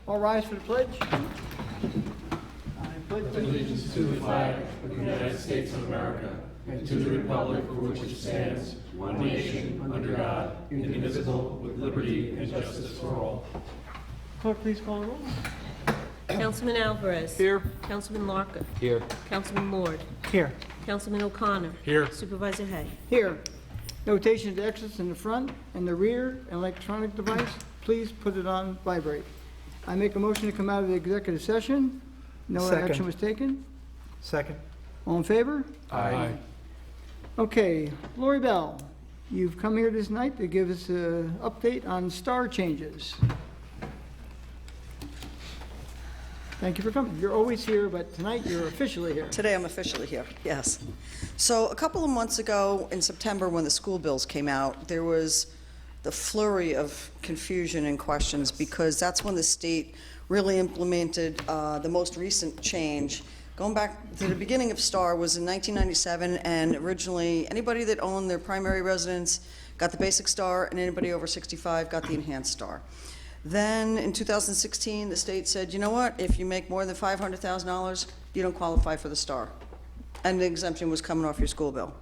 All rise for the pledge. I pledge Allegiance to the flag of the United States of America and to the republic for which it stands, one nation, under God, indivisible, with liberty and justice for all. Clerk, please call the roll. Councilman Alvarez. Here. Councilman Larkin. Here. Councilman Lord. Here. Councilman O'Connor. Here. Supervisor Hay. Here. Notation to exits in the front and the rear, electronic device, please put it on vibrate. I make a motion to come out of the executive session. No Second. action was taken. Second. All in favor? Aye. Okay, Lori Bell, you've come here this night to give us an update on star changes. Thank you for coming. You're always here, but tonight you're officially here. Today I'm officially here, yes. So a couple of months ago in September when the school bills came out, there was the flurry of confusion and questions because that's when the state really implemented the most recent change. Going back to the beginning of STAR was in 1997, and originally anybody that owned their primary residence got the basic STAR, and anybody over 65 got the enhanced STAR. Then in 2016, the state said, you know what, if you make more than $500,000, you don't qualify for the STAR. And the exemption was coming off your school bill.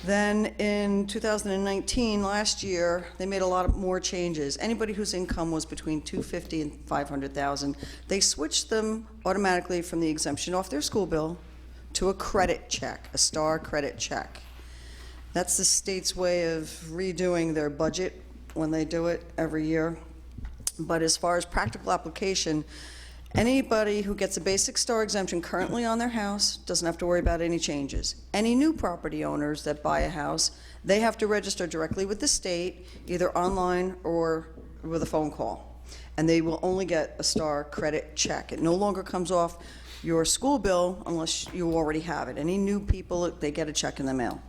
Then in 2019, last year, they made a lot of more changes. Anybody whose income was between $250,000 and $500,000, they switched them automatically from the exemption off their school bill to a credit check, a STAR credit check. That's the state's way of redoing their budget when they do it every year. But as far as practical application, anybody who gets a basic STAR exemption currently on their house doesn't have to worry about any changes. Any new property owners that buy a house, they have to register directly with the state, either online or with a phone call. And they will only get a STAR credit check. It no longer comes off your school bill unless you already have it. Any new people, they get a check in the mail.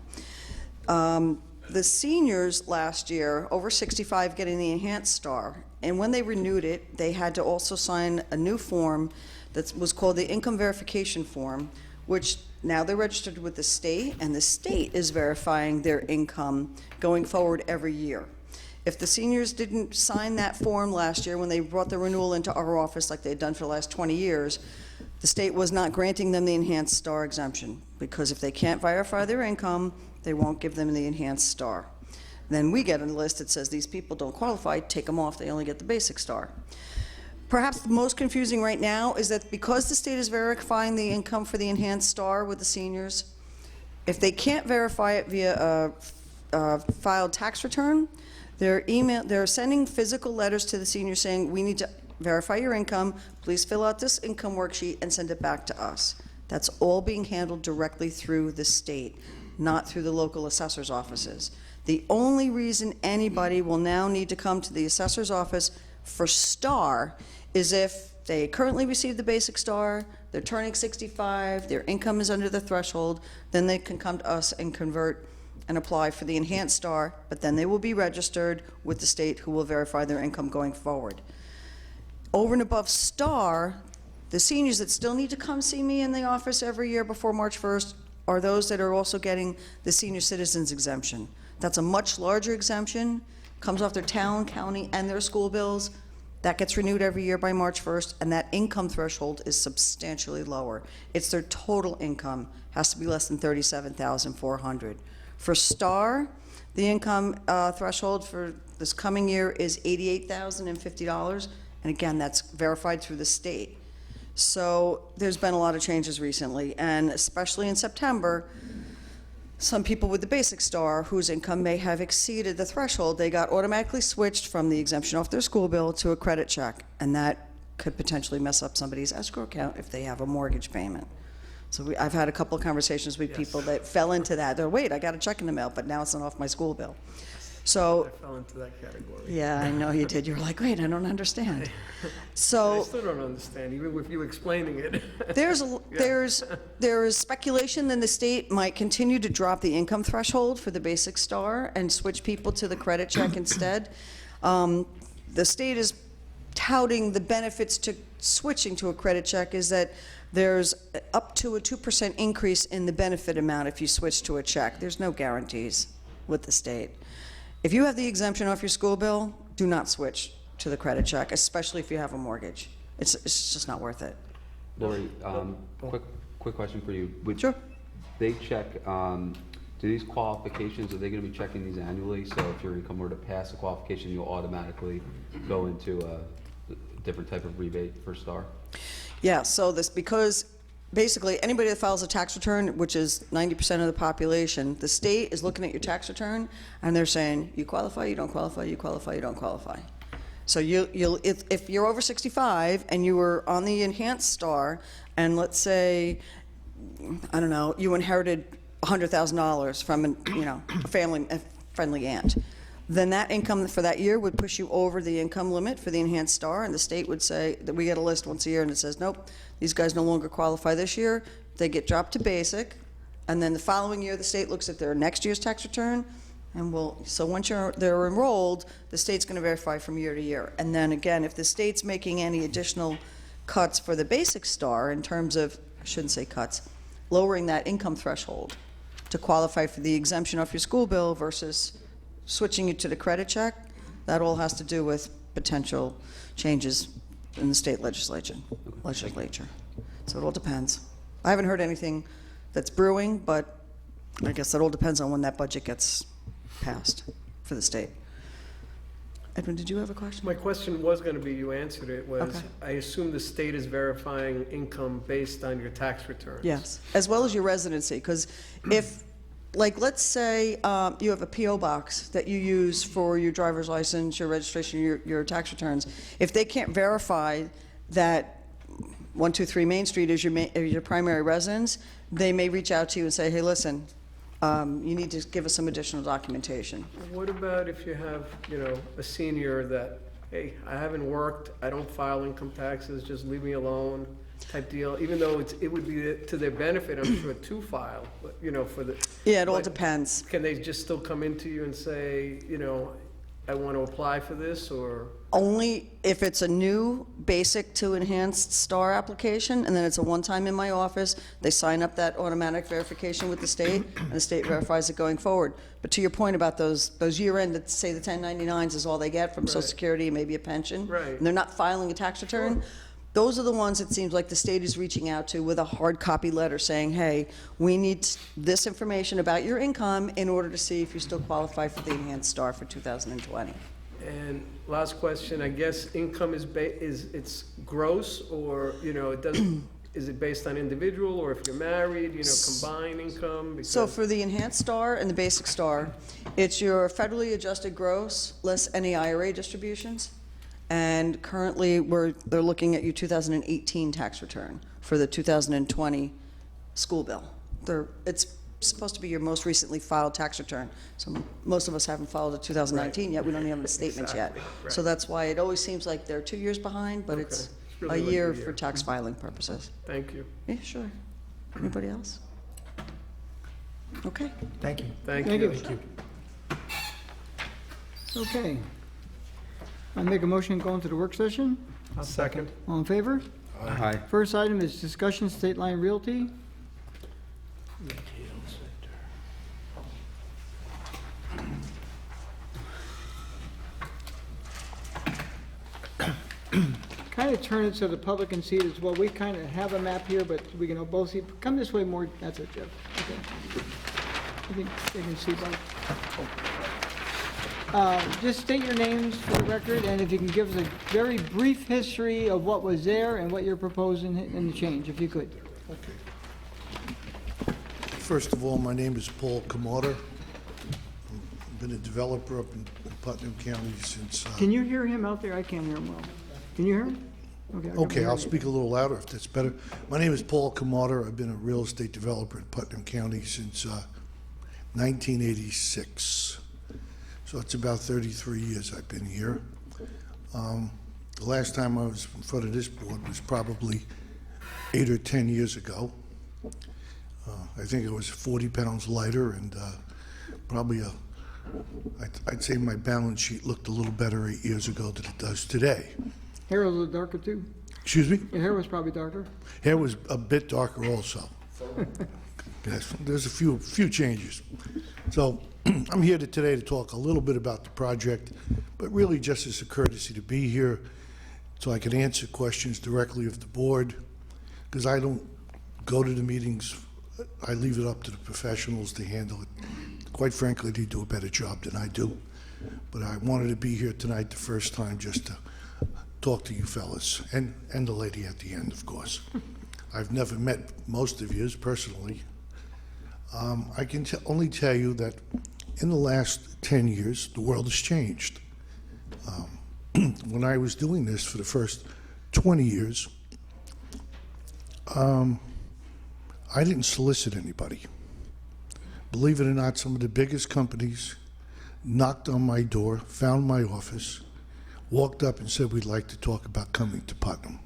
The seniors last year, over 65, getting the enhanced STAR, and when they renewed it, they had to also sign a new form that was called the income verification form, which now they're registered with the state, and the state is verifying their income going forward every year. If the seniors didn't sign that form last year when they brought the renewal into our office like they'd done for the last 20 years, the state was not granting them the enhanced STAR exemption, because if they can't verify their income, they won't give them the enhanced STAR. Then we get a list that says these people don't qualify, take them off, they only get the basic STAR. Perhaps the most confusing right now is that because the state is verifying the income for the enhanced STAR with the seniors, if they can't verify it via a filed tax return, they're sending physical letters to the seniors saying, we need to verify your income, please fill out this income worksheet and send it back to us. That's all being handled directly through the state, not through the local assessor's offices. The only reason anybody will now need to come to the assessor's office for STAR is if they currently receive the basic STAR, they're turning 65, their income is under the threshold, then they can come to us and convert and apply for the enhanced STAR, but then they will be registered with the state who will verify their income going forward. Over and above STAR, the seniors that still need to come see me in the office every year before March 1st are those that are also getting the senior citizens exemption. That's a much larger exemption, comes off their town, county, and their school bills. That gets renewed every year by March 1st, and that income threshold is substantially lower. It's their total income has to be less than $37,400. For STAR, the income threshold for this coming year is $88,050, and again, that's verified through the state. So there's been a lot of changes recently, and especially in September, some people with the basic STAR whose income may have exceeded the threshold, they got automatically switched from the exemption off their school bill to a credit check, and that could potentially mess up somebody's escrow account if they have a mortgage payment. So I've had a couple of conversations with people that fell into that. They're, wait, I got a check in the mail, but now it's not off my school bill. So I fell into that category. yeah, I know you did. You were like, wait, I don't understand. I So still don't understand, even with you explaining it. there's speculation that the state might continue to drop the income threshold for the basic STAR and switch people to the credit check instead. The state is touting the benefits to switching to a credit check is that there's up to a 2% increase in the benefit amount if you switch to a check. There's no guarantees with the state. If you have the exemption off your school bill, do not switch to the credit check, especially if you have a mortgage. It's just not worth it. Lori, quick question for you. Would Sure. they check, do these qualifications, are they gonna be checking these annually? So if your income were to pass a qualification, you'll automatically go into a different type of rebate for Star? Yeah, so this, because basically, anybody that files a tax return, which is 90% of the population, the state is looking at your tax return, and they're saying, you qualify, you don't qualify, you qualify, you don't qualify. So if you're over 65 and you were on the enhanced Star, and let's say, I don't know, you inherited $100,000 from a friendly aunt, then that income for that year would push you over the income limit for the enhanced Star, and the state would say that we get a list once a year, and it says, nope, these guys no longer qualify this year. They get dropped to basic, and then the following year, the state looks at their next year's tax return, and so once they're enrolled, the state's going to verify from year to year. And then again, if the state's making any additional cuts for the basic Star in terms of, I shouldn't say cuts, lowering that income threshold to qualify for the exemption off your school bill versus switching you to the credit check, that all has to do with potential changes in the state legislature. So it all depends. I haven't heard anything that's brewing, but I guess it all depends on when that budget gets passed for the state. Edwin, did you have a question? My question was going to be, you answered it, was, Okay. I assume the state is verifying income based on your tax returns? Yes, as well as your residency, because if, like, let's say you have a PO box that you use for your driver's license, your registration, your tax returns. If they can't verify that 123 Main Street is your primary residence, they may reach out to you and say, hey, listen, you need to give us some additional documentation. What about if you have, a senior that, hey, I haven't worked, I don't file income taxes, just leave me alone type deal, even though it would be to their benefit, I'm sure, to file, for the. Yeah, it all but depends. Can they just still come into you and say, I want to apply for this, or? Only if it's a new basic to enhanced Star application, and then it's a one-time in my office, they sign up that automatic verification with the state, and the state verifies it going forward. But to your point about those year-end, that say the 1099s is all they get from Social Right. Security, maybe a pension, Right. and they're not filing a tax return, those are the ones it seems like the state is reaching out to with a hard copy letter saying, hey, we need this information about your income in order to see if you still qualify for the enhanced Star for 2020. And last question, I guess income is it's gross, or, it doesn't, is it based on individual, or if you're married, combined income? So Because- for the enhanced Star and the basic Star, it's your federally adjusted gross less any IRA distributions. And currently, they're looking at your 2018 tax return for the 2020 school bill. It's supposed to be your most recently filed tax return. So most of us haven't filed a 2019 yet. We don't even have the statements yet. Exactly, So right. that's why it always seems like they're 2 years behind, but Okay. it's It's a really like year a for year. tax filing purposes. Thank you. Yeah, sure. Anybody else? Okay. Thank you. Thank you. Okay. I make a motion to go into the work session. I'll second. All in favor? Aye. First item is discussion State Line Realty. Kind of turn it so the public can see it as well. We kind of have a map here, but we can both see. Come this way more. That's it, Jeff. Okay. I think they can see both. Just state your names for the record, and if you can give us a very brief history of what was there and what you're proposing in the change, if you could. First of all, my name is Paul Kamada. I've been a developer up in Putnam County since... Can you hear him out there? I can't hear him well. Can you hear him? Okay, I can Okay, hear I'll you. speak a little louder if that's better. My name is Paul Kamada. I've been a real estate developer in Putnam County since 1986. So it's about 33 years I've been here. The last time I was in front of this board was probably 8 or 10 years ago. I think it was 40 pounds lighter, and probably I'd say my balance sheet looked a little better 8 years ago than it does today. Hair was a little darker too. Excuse me? Your hair was probably darker. Hair was a bit darker also. Yes, there's a few changes. So I'm here today to talk a little bit about the project, but really just as a courtesy to be here so I can answer questions directly of the board, because I don't go to the meetings. I leave it up to the professionals to handle it. Quite frankly, they do a better job than I do. But I wanted to be here tonight the first time just to talk to you fellas, and the lady at the end, of course. I've never met most of you personally. I can only tell you that in the last 10 years, the world has changed. When I was doing this for the first 20 years, I didn't solicit anybody. Believe it or not, some of the biggest companies knocked on my door, found my office, walked up and said, we'd like to talk about coming to Putnam.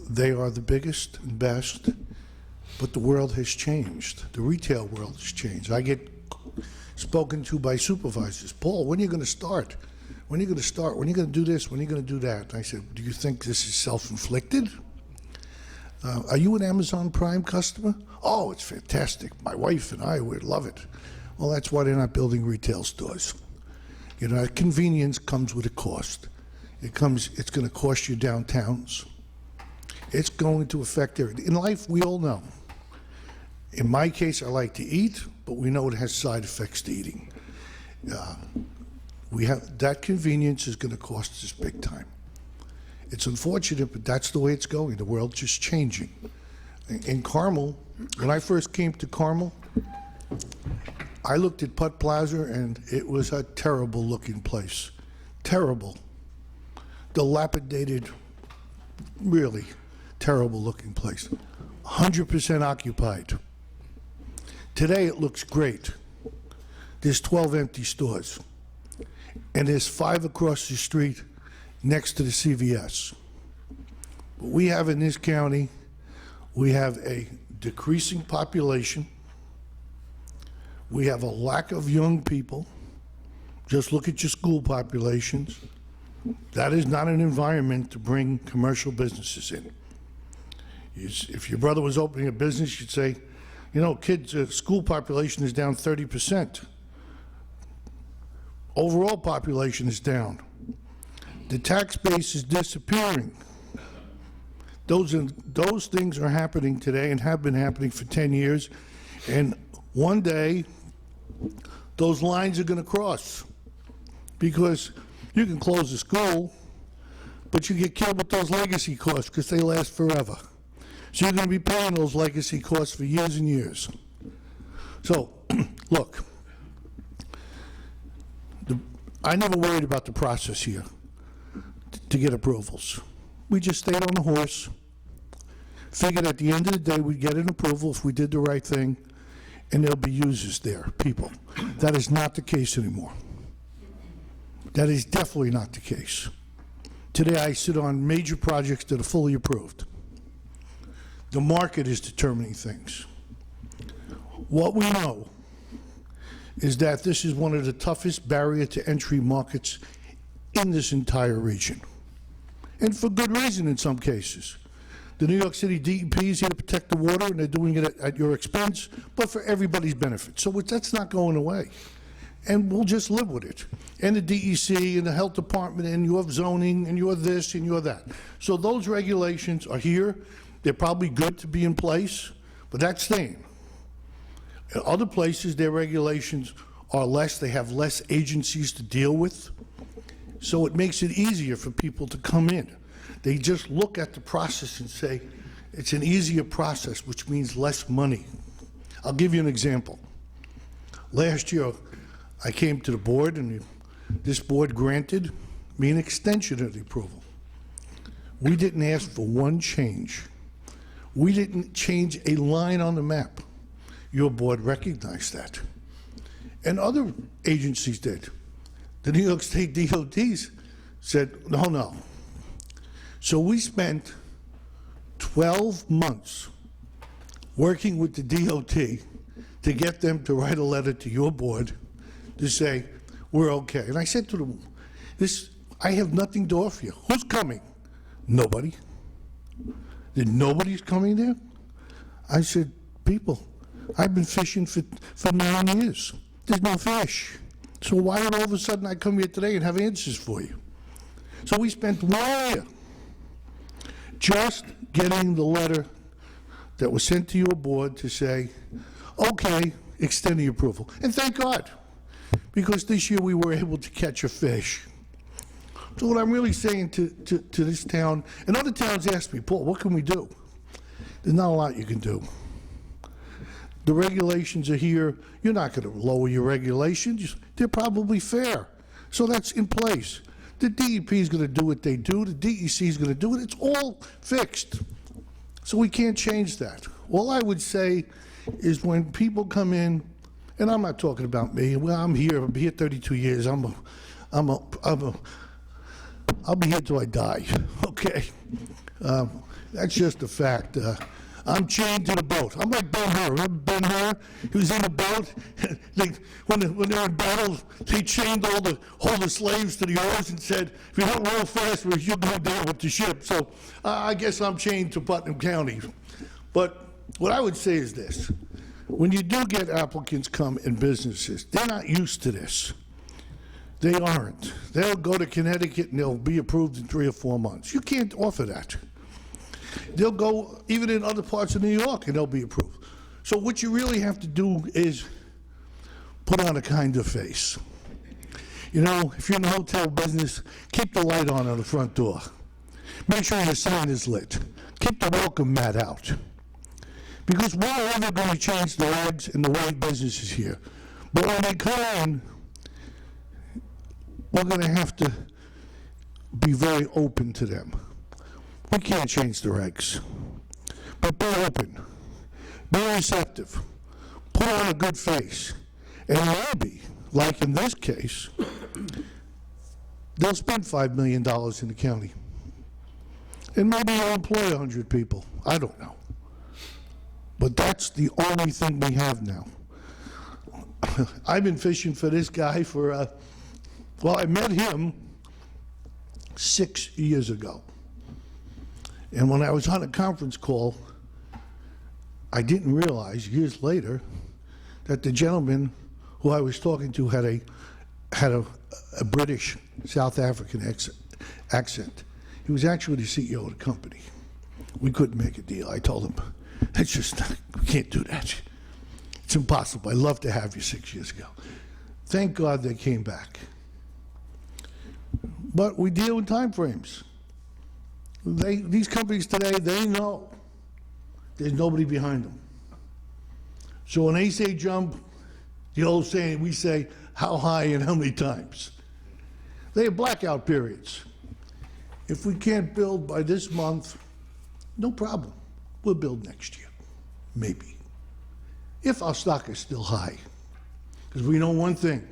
They are the biggest and best, but the world has changed. The retail world has changed. I get spoken to by supervisors. Paul, when are you going to start? When are you going to start? When are you going to do this? When are you going to do that? And I said, do you think this is self-inflicted? Are you an Amazon Prime customer? Oh, it's fantastic. My wife and I would love it. Well, that's why they're not building retail stores. You know, convenience comes with a cost. It's going to cost you downtowns. It's going to affect everything. In life, we all know. In my case, I like to eat, but we know it has side effects to eating. That convenience is going to cost us big time. It's unfortunate, but that's the way it's going. The world's just changing. In Carmel, when I first came to Carmel, I looked at Putt Plaza, and it was a terrible-looking place. Terrible. Dilapidated, really terrible-looking place. 100% occupied. Today, it looks great. There's 12 empty stores, and there's 5 across the street next to the CVS. What we have in this county, we have a decreasing population. We have a lack of young people. Just look at your school populations. That is not an environment to bring commercial businesses in. If your brother was opening a business, you'd say, you know, school population is down 30%. Overall population is down. The tax base is disappearing. Those things are happening today and have been happening for 10 years. And one day, those lines are going to cross. Because you can close a school, but you get killed with those legacy costs because they last forever. So you're going to be paying those legacy costs for years and years. So, look, I never worried about the process here to get approvals. We just stayed on the horse, figured at the end of the day we'd get an approval if we did the right thing, and there'll be users there, people. That is not the case anymore. That is definitely not the case. Today I sit on major projects that are fully approved. The market is determining things. What we know is that this is one of the toughest barrier to entry markets in this entire region. And for good reason in some cases. The New York City DEP is here to protect the water, and they're doing it at your expense, but for everybody's benefit. So that's not going away. And we'll just live with it. And the DEC and the health department and your zoning and your this and your that. So those regulations are here. They're probably good to be in place, but that's staying. In other places, their regulations are less. They have less agencies to deal with. So it makes it easier for people to come in. They just look at the process and say, it's an easier process, which means less money. I'll give you an example. Last year, I came to the board, and this board granted me an extension of the approval. We didn't ask for one change. We didn't change a line on the map. Your board recognized that. And other agencies did. The New York State DOTs said, no. So we spent 12 months working with the DOT to get them to write a letter to your board to say, we're okay. And I said to them, I have nothing to offer you. Who's coming? Nobody. Then nobody's coming there? I said, people, I've been fishing for 9 years. There's no fish. So why would all of a sudden I come here today and have answers for you? So we spent 1 year just getting the letter that was sent to your board to say, okay, extend the approval. And thank God, because this year we were able to catch a fish. So what I'm really saying to this town, and other towns ask me, Paul, what can we do? There's not a lot you can do. The regulations are here. You're not going to lower your regulations. They're probably fair. So that's in place. The DEP is going to do what they do. The DEC is going to do it. It's all fixed. So we can't change that. All I would say is when people come in, and I'm not talking about me. Well, I'm here 32 years. I'll be here till I die, okay? That's just a fact. I'm chained to the boat. I'm like Ben-Hur. Remember Ben-Hur? He was in the boat. When they were in battle, they chained all the slaves to the oars and said, if you don't row fast, you'll go down with the ship. So I guess I'm chained to Putnam County. But what I would say is this. When you do get applicants come in businesses, they're not used to this. They aren't. They'll go to Connecticut and they'll be approved in 3 or 4 months. You can't offer that. They'll go even in other parts of New York and they'll be approved. So what you really have to do is put on a kinder face. You know, if you're in the hotel business, keep the light on the front door. Make sure your sign is lit. Keep the welcome mat out. Because we're never going to change the regs and the way business is here. But when they come in, we're going to have to be very open to them. We can't change the regs. But be open. Be receptive. Put on a good face. And maybe, like in this case, they'll spend $5 million in the county. And maybe they'll employ 100 people. I don't know. But that's the only thing we have now. I've been fishing for this guy for, well, I met him 6 years ago. And when I was on a conference call, I didn't realize years later that the gentleman who I was talking to had a British South African accent. He was actually the CEO of the company. We couldn't make a deal. I told him, that's just not, we can't do that. It's impossible. I'd love to have you 6 years ago. Thank God they came back. But we deal in time frames. These companies today, they know there's nobody behind them. So when they say jump, the old saying, we say how high and how many times. They have blackout periods. If we can't build by this month, no problem. We'll build next year, maybe. If our stock is still high. Because we know one thing,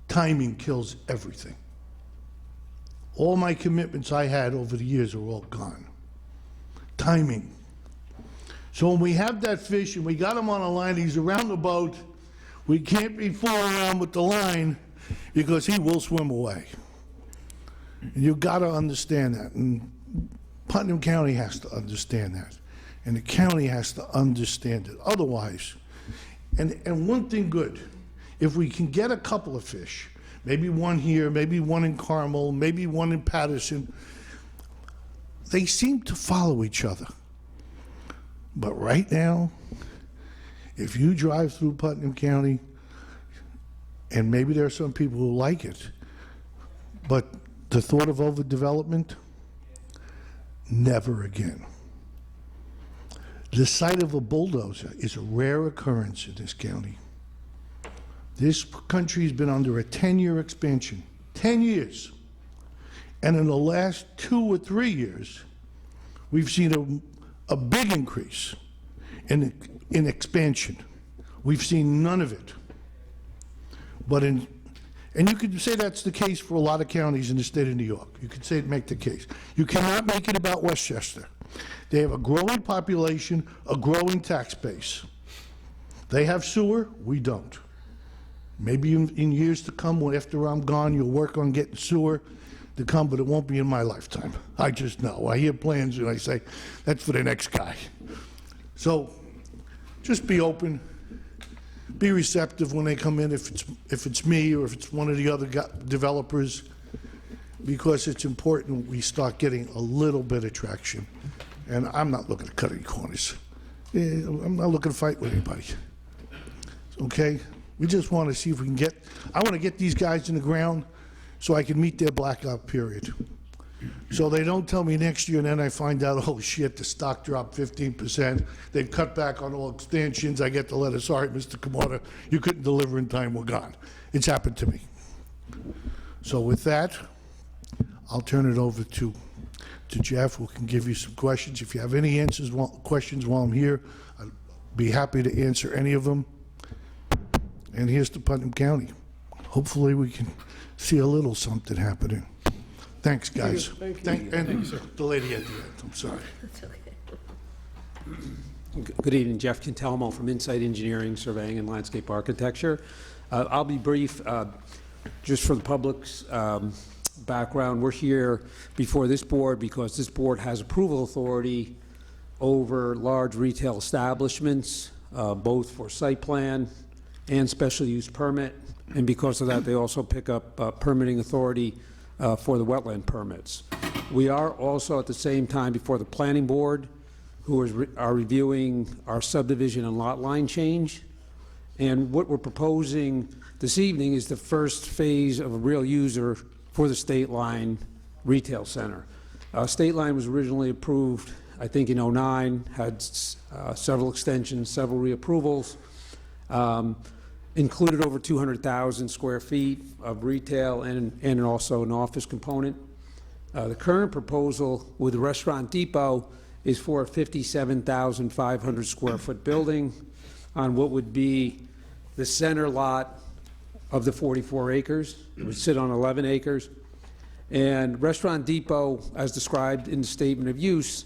timing kills everything. All my commitments I had over the years are all gone. Timing. So when we have that fish and we got him on a line, he's around the boat, we can't be fooling around with the line because he will swim away. And you've got to understand that. And Putnam County has to understand that. And the county has to understand it. Otherwise, and one thing good, if we can get a couple of fish, maybe one here, maybe one in Carmel, maybe one in Patterson, they seem to follow each other. But right now, if you drive through Putnam County, and maybe there are some people who like it, but the thought of overdevelopment, never again. The sight of a bulldozer is a rare occurrence in this county. This country's been under a 10-year expansion, 10 years. And in the last 2 or 3 years, we've seen a big increase in expansion. We've seen none of it. And you could say that's the case for a lot of counties in the state of New York. You could say make the case. You cannot make it about Westchester. They have a growing population, a growing tax base. They have sewer, we don't. Maybe in years to come, after I'm gone, you'll work on getting sewer to come, but it won't be in my lifetime. I just know. I hear plans and I say, that's for the next guy. So just be open. be receptive when they come in, if it's me or if it's one of the other developers, because it's important we start getting a little bit of traction. And I'm not looking to cut any corners. I'm not looking to fight with anybody. Okay? We just want to see if we can I want to get these guys in the ground so I can meet their blackout period. So they don't tell me next year and then I find out, oh shit, the stock dropped 15%. They've cut back on all extensions. I get the letter, sorry, Mr. Kamada, you couldn't deliver in time, we're gone. It's happened to me. So with that, I'll turn it over to Jeff, who can give you some questions. If you have any questions while I'm here, I'd be happy to answer any of them. And here's to Putnam County. Hopefully we can see a little something happening. Thanks, guys. Thank you. And the lady at the end, I'm sorry. Good evening, Jeff Cantelmo from Insight Engineering, Surveying and Landscape Architecture. I'll be brief. Just for the public's background, we're here before this board because this board has approval authority over large retail establishments, both for site plan and special use permit. And because of that, they also pick up permitting authority for the wetland permits. We are also at the same time before the planning board, who are reviewing our subdivision and lot line change. And what we're proposing this evening is the first phase of a real user for the State Line Retail Center. State Line was originally approved, I think, in '09, had several extensions, several reapprovals, included over 200,000 square feet of retail and also an office component. The current proposal with the Restaurant Depot is for a 57,500 square foot building on what would be the center lot of the 44 acres. It would sit on 11 acres. And Restaurant Depot, as described in the statement of use,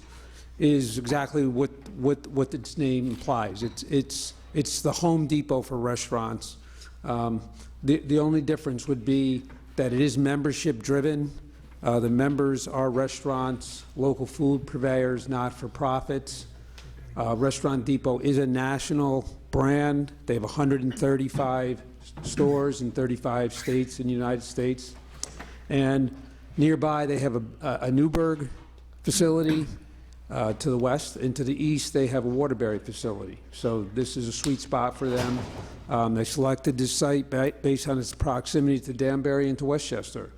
is exactly what its name implies. It's the Home Depot for restaurants. The only difference would be that it is membership driven. The members are restaurants, local food purveyors, not-for-profits. Restaurant Depot is a national brand. They have 135 stores in 35 states in the United States. And nearby, they have a Newburgh facility to the west, and to the east, they have a Waterbury facility. So this is a sweet spot for them. They selected this site based on its proximity to Danbury and to Westchester.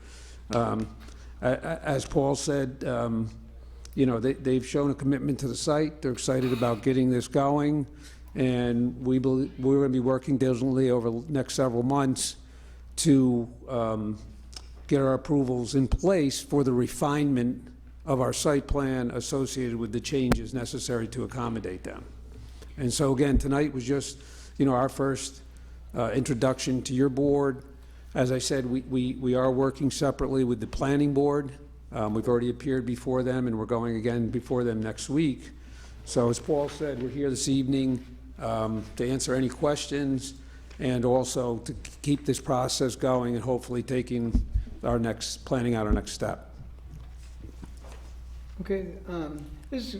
As Paul said, you know, they've shown a commitment to the site. They're excited about getting this going, and we're going to be working diligently over the next several months to get our approvals in place for the refinement of our site plan associated with the changes necessary to accommodate them. And so again, tonight was just, you know, our first introduction to your board. As I said, we are working separately with the planning board. We've already appeared before them, and we're going again before them next week. So as Paul said, we're here this evening to answer any questions and also to keep this process going and hopefully planning out our next step. Okay,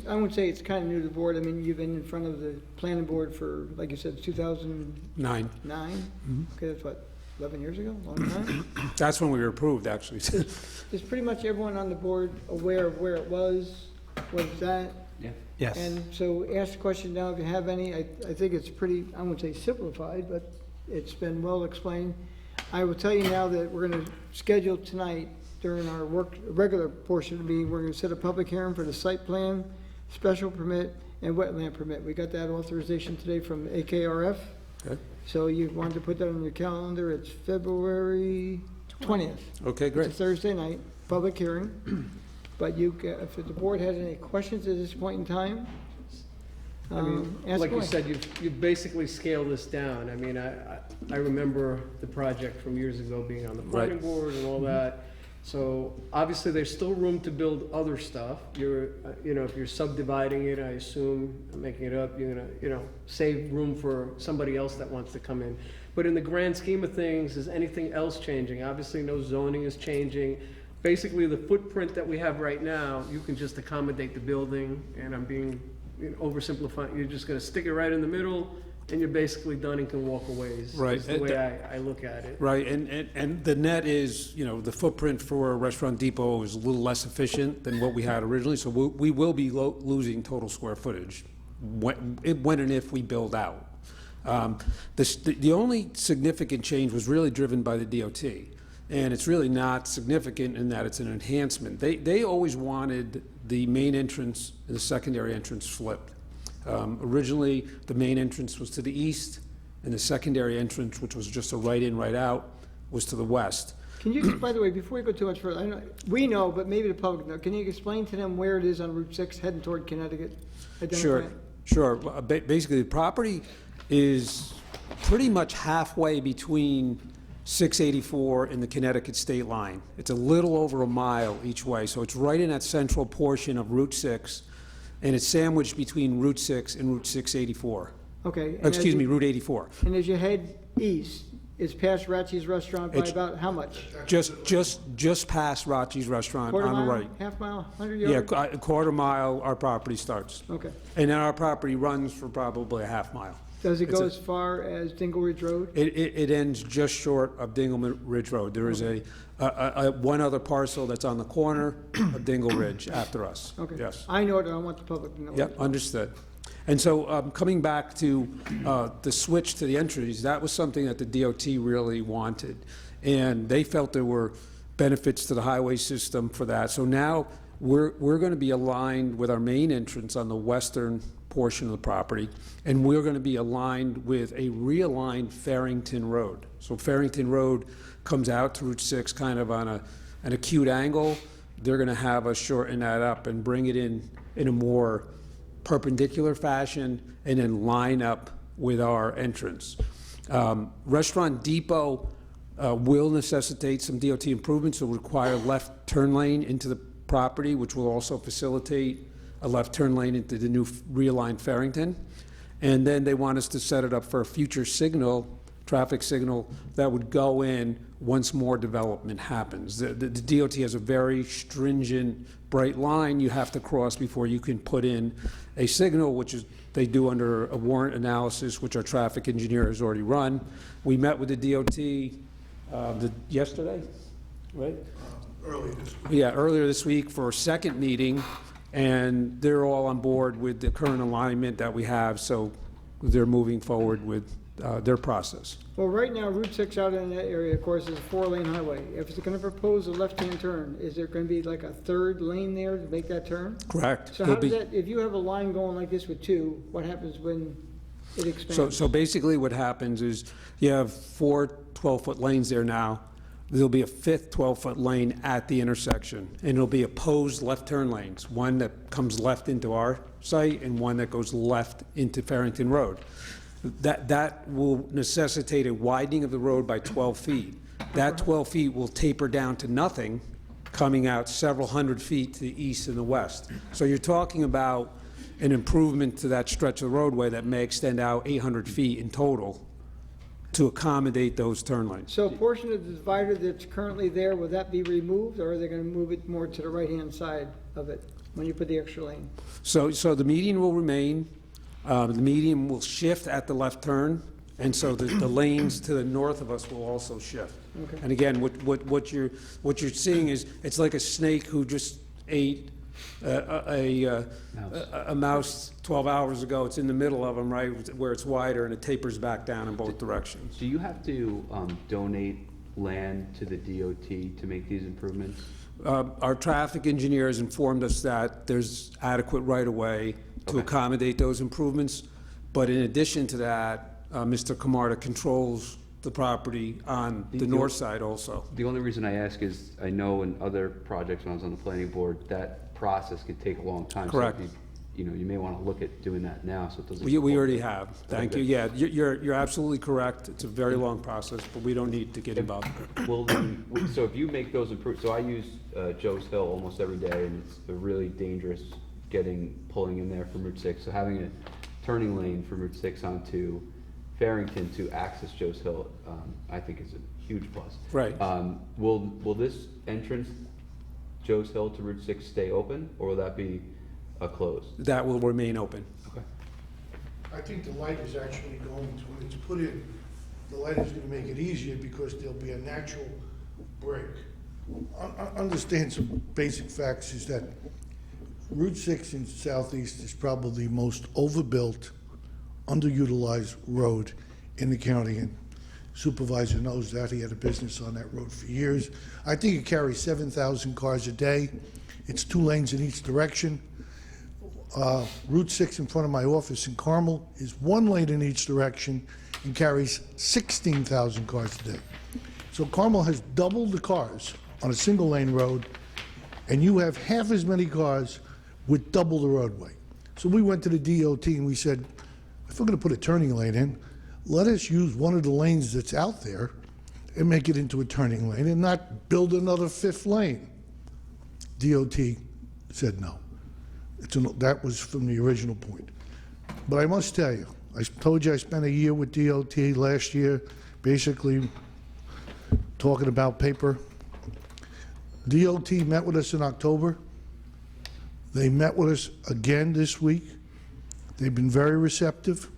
I would say it's kind of new to the board. I mean, you've been in front of the planning board for, like you said, 2009? 9. Okay, that's what, 11 years ago? Long time? That's when we were approved, actually. Is pretty much everyone on the board aware of where it was? What is that? Yeah. Yes. And so ask the question now if you have any. I think it's pretty, I wouldn't say simplified, but it's been well explained. I will tell you now that we're going to schedule tonight during our regular portion of the meeting, we're going to set a public hearing for the site plan, special permit, and wetland permit. We got that authorization today from AKRF. Okay. So you wanted to put that on your calendar. It's February 20th. Okay, great. It's a Thursday night, public hearing. But if the board has any questions at this point in time, I mean, ask like you away. said, you've basically scaled this down. I mean, I remember the project from years ago being on the planning board and all that. So obviously, there's still room to build other stuff. You know, if you're subdividing it, I assume, making it up, you're gonna, save room for somebody else that wants to come in. But in the grand scheme of things, is anything else changing? Obviously, no zoning is changing. Basically, the footprint that we have right now, you can just accommodate the building, and I'm being oversimplifying. You're just gonna stick it right in the middle, and you're basically done and can walk away, is Right. the way I look at it. Right, and the net is, you know, the footprint for Restaurant Depot is a little less efficient than what we had originally, so we will be losing total square footage when and if we build out. The only significant change was really driven by the DOT, and it's really not significant in that it's an enhancement. They always wanted the main entrance and the secondary entrance flipped. Originally, the main entrance was to the east, and the secondary entrance, which was just a right-in, right-out, was to the west. Can you, by the way, before we go too much further, I know, we know, but maybe the public know, can you explain to them where it is on Route 6 heading toward Connecticut? Identify Sure, it. sure. Basically, the property is pretty much halfway between 684 and the Connecticut state line. It's a little over a mile each way, so it's right in that central portion of Route 6, and it's sandwiched between Route 6 and Route 684. Okay. and as Excuse you- me, Route 84. And as you head east, it's past Ratchie's Restaurant by It's- about how much? Just past Rachi's Restaurant Quarter on the mile, right. half mile, 100 Yeah, yards? a quarter mile, our property starts. Okay. And then our property runs for probably a half mile. Does it It's go a- as far as Dingle Ridge Road? It ends just short of Dingle Ridge Road. There is one other parcel that's on the corner of Dingle Ridge after us. Okay. Yes. I know it, I want the public to know. Yep, understood. And so, coming back to the switch to the entries, that was something that the DOT really wanted. And they felt there were benefits to the highway system for that. So now, we're going to be aligned with our main entrance on the western portion of the property, and we're going to be aligned with a realigned Farrington Road. So Farrington Road comes out to Route 6 kind of on an acute angle. They're going to have us shorten that up and bring it in a more perpendicular fashion and then line up with our entrance. Restaurant Depot will necessitate some DOT improvements. It will require left turn lane into the property, which will also facilitate a left turn lane into the new realigned Farrington. And then they want us to set it up for a future signal, traffic signal, that would go in once more development happens. The DOT has a very stringent, bright line you have to cross before you can put in a signal, which is they do under a warrant analysis, which our traffic engineer has already run. We met with the DOT yesterday, right? Earlier this week for a second meeting, and they're all on board with the current alignment that we have, so they're moving forward with their process. Well, right now, Route 6 out in that area, of course, is a 4-lane highway. If it's gonna propose a left-hand turn, is there gonna be like a third lane there to make that turn? Correct. So how There'll does be- that, if you have a line going like this with two, what happens when it expands? So basically what happens is you have 4 12-foot lanes there now. There'll be a fifth 12-foot lane at the intersection, and it'll be opposed left turn lanes, one that comes left into our site and one that goes left into Farrington Road. That will necessitate a widening of the road by 12 feet. That 12 feet will taper down to nothing, coming out several hundred feet to the east and the west. So you're talking about an improvement to that stretch of the roadway that may extend out 800 feet in total to accommodate those turn lanes. So a portion of the divider that's currently there, will that be removed, or are they gonna move it more to the right-hand side of it when you put the extra lane? So the median will remain, the median will shift at the left turn, and so the lanes to the north of us will also shift. Okay. And again, what you're seeing is, it's like a snake who just ate a mouse 12 hours ago. It's in the middle of them, right, where it's wider, and it tapers back down in both directions. Do you have to donate land to the DOT to make these improvements? Our traffic engineer has informed us that there's adequate right-of-way to accommodate those improvements, but in addition to that, Mr. Camarda controls the property on the north side also. The only reason I ask is, I know in other projects when I was on the planning board, that process could take a long time. So Correct. you know, you may want to look at doing that now, so it doesn't. We already have, thank you. Okay. Yeah, you're absolutely correct. It's a very long process, but we don't need to get involved. Well, so if you make those improvements, so I use Joe's Hill almost every day, and it's a really dangerous pulling in there from Route 6. So having a turning lane from Route 6 onto Farrington to access Joe's Hill, I think is a huge plus. Right. Will this entrance, Joe's Hill to Route 6, stay open, or will that be closed? That will remain open. Okay. I think the light is actually going to, when it's put in, the light is gonna make it easier because there'll be a natural break. Understand some basic facts is that Route 6 in Southeast is probably the most overbuilt, underutilized road in the county, and Supervisor knows that. He had a business on that road for years. I think it carries 7,000 cars a day. It's 2 lanes in each direction. Route 6 in front of my office in Carmel is 1 lane in each direction and carries 16,000 cars a day. So Carmel has double the cars on a single lane road, and you have half as many cars with double the roadway. So we went to the DOT and we said, if we're gonna put a turning lane in, let us use one of the lanes that's out there and make it into a turning lane and not build another 5th lane. DOT said no. That was from the original point. But I must tell you, I told you I spent a year with DOT last year, basically talking about paper. DOT met with us in October. They met with us again this week. They've been very receptive.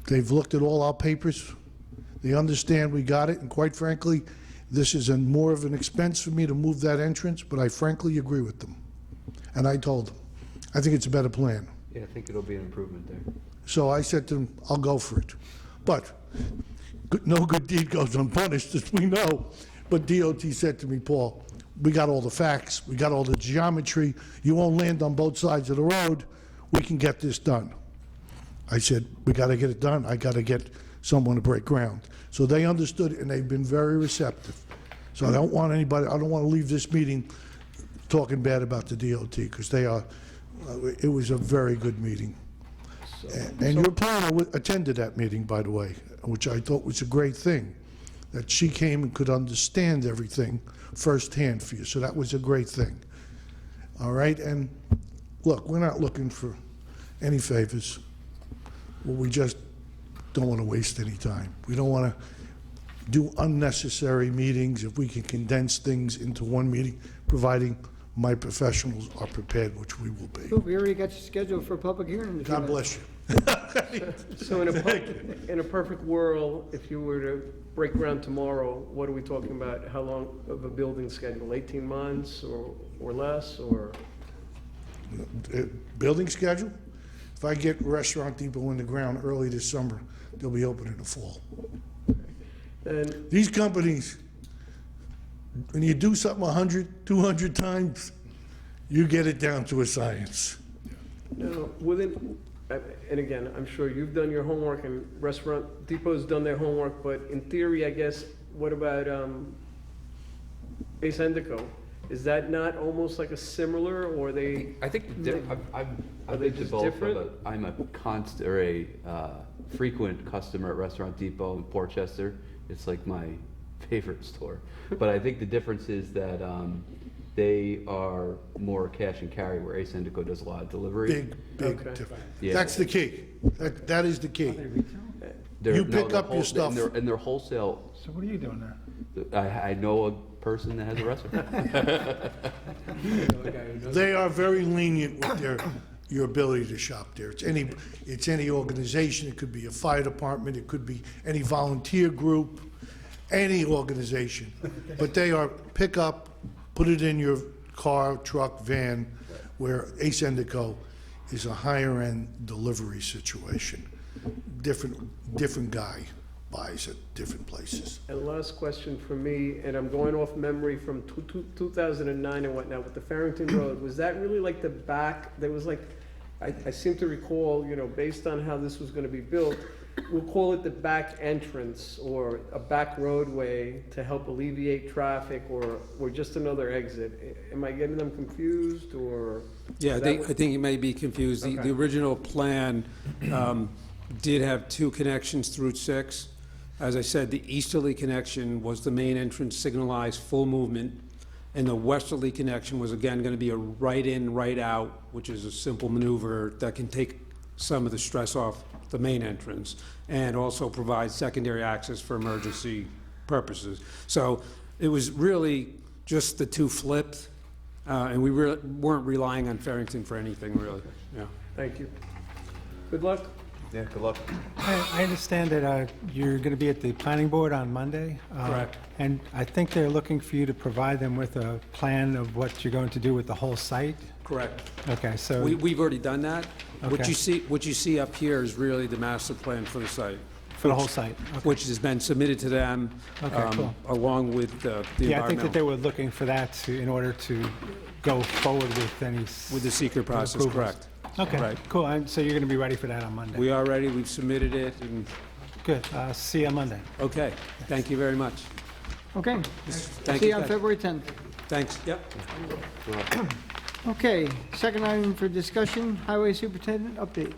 They've looked at all our papers. They understand we got it, and quite frankly, this is more of an expense for me to move that entrance, but I frankly agree with them. And I told them, I think it's a better plan. Yeah, I think it'll be an improvement there. So I said to them, I'll go for it. But no good deed goes unpunished, as we know. But DOT said to me, Paul, we got all the facts, we got all the geometry, you won't land on both sides of the road, we can get this done. I said, we got to get it done, I got to get someone to break ground. So they understood, and they've been very receptive. So I don't want anybody, I don't want to leave this meeting talking bad about the DOT, because they are, it was a very good meeting. And your planner attended that meeting, by the way, which I thought was a great thing, that she came and could understand everything firsthand for you. So that was a great thing. All right, and look, we're not looking for any favors. Well, we just don't want to waste any time. We don't want to do unnecessary meetings if we can condense things into one meeting, providing my professionals are prepared, which we will be. We already got you scheduled for a public hearing. in a few God minutes. bless you. So in a perfect world, if you were to break ground tomorrow, what are we talking about? How long of a building schedule? 18 months or less, or? Building schedule? If I get Restaurant Depot in the ground early this summer, they'll be open in the fall. And These companies, when you do something 100, 200 times, you get it down to a science. now, and again, I'm sure you've done your homework and Restaurant Depot's done their homework, but in theory, I guess, what about Ace Endico? Is that not almost like a similar, or they? I think Are I've they been to just both. different? I'm a constant or a frequent customer at Restaurant Depot in Portchester. It's like my favorite store. But I think the difference is that they are more cash and carry, where Ace Endico does a lot of delivery. Big Okay. difference. Yeah. That's the key. That is the key. They're- You no, pick they're up your stuff. And they're wholesale. So what are you doing there? I know a person that has a restaurant. They are very lenient with your ability to shop there. It's any organization, it could be a fire department, it could be any volunteer group, any organization. But they are pick up, put it in your car, truck, van, where Ace Endico is a higher end delivery situation. Different guy buys at different places. And last question from me, and I'm going off memory from 2009 and whatnot, with the Farrington Road, was that really like the back, there was like, I seem to recall, based on how this was gonna be built, we'll call it the back entrance, or a back roadway to help alleviate traffic, or just another exit. Am I getting them confused, or? Yeah, I is that think, what- I think you may be confused. The Okay. original plan did have 2 connections through Route 6. As I said, the easterly connection was the main entrance, signalized full movement, and the westerly connection was again going to be a right in, right out, which is a simple maneuver that can take some of the stress off the main entrance, and also provide secondary access for emergency purposes. So it was really just the 2 flipped, and we weren't relying on Farrington for anything, really, yeah. Thank you. Good luck. Yeah, good luck. I understand that you're going to be at the planning board on Monday. Correct. And I think they're looking for you to provide them with a plan of what you're going to do with the whole site. Correct. Okay, so, We've already done that. Okay. What you see up here is really the master plan for the site, for the whole site. Okay. which has been submitted to them, Okay, cool. along with the Yeah, I think that they environmental, were looking for that in order to go forward with any. with the secret process, approvals. correct. Okay, Right. cool. So you're going to be ready for that on Monday? We are ready, we've submitted it, and, Good. See you on Monday. okay, thank you very much. Okay. Thank See you, you on Ted. February 10th. Thanks. Yep. Okay, second item for discussion, Highway Superintendent update.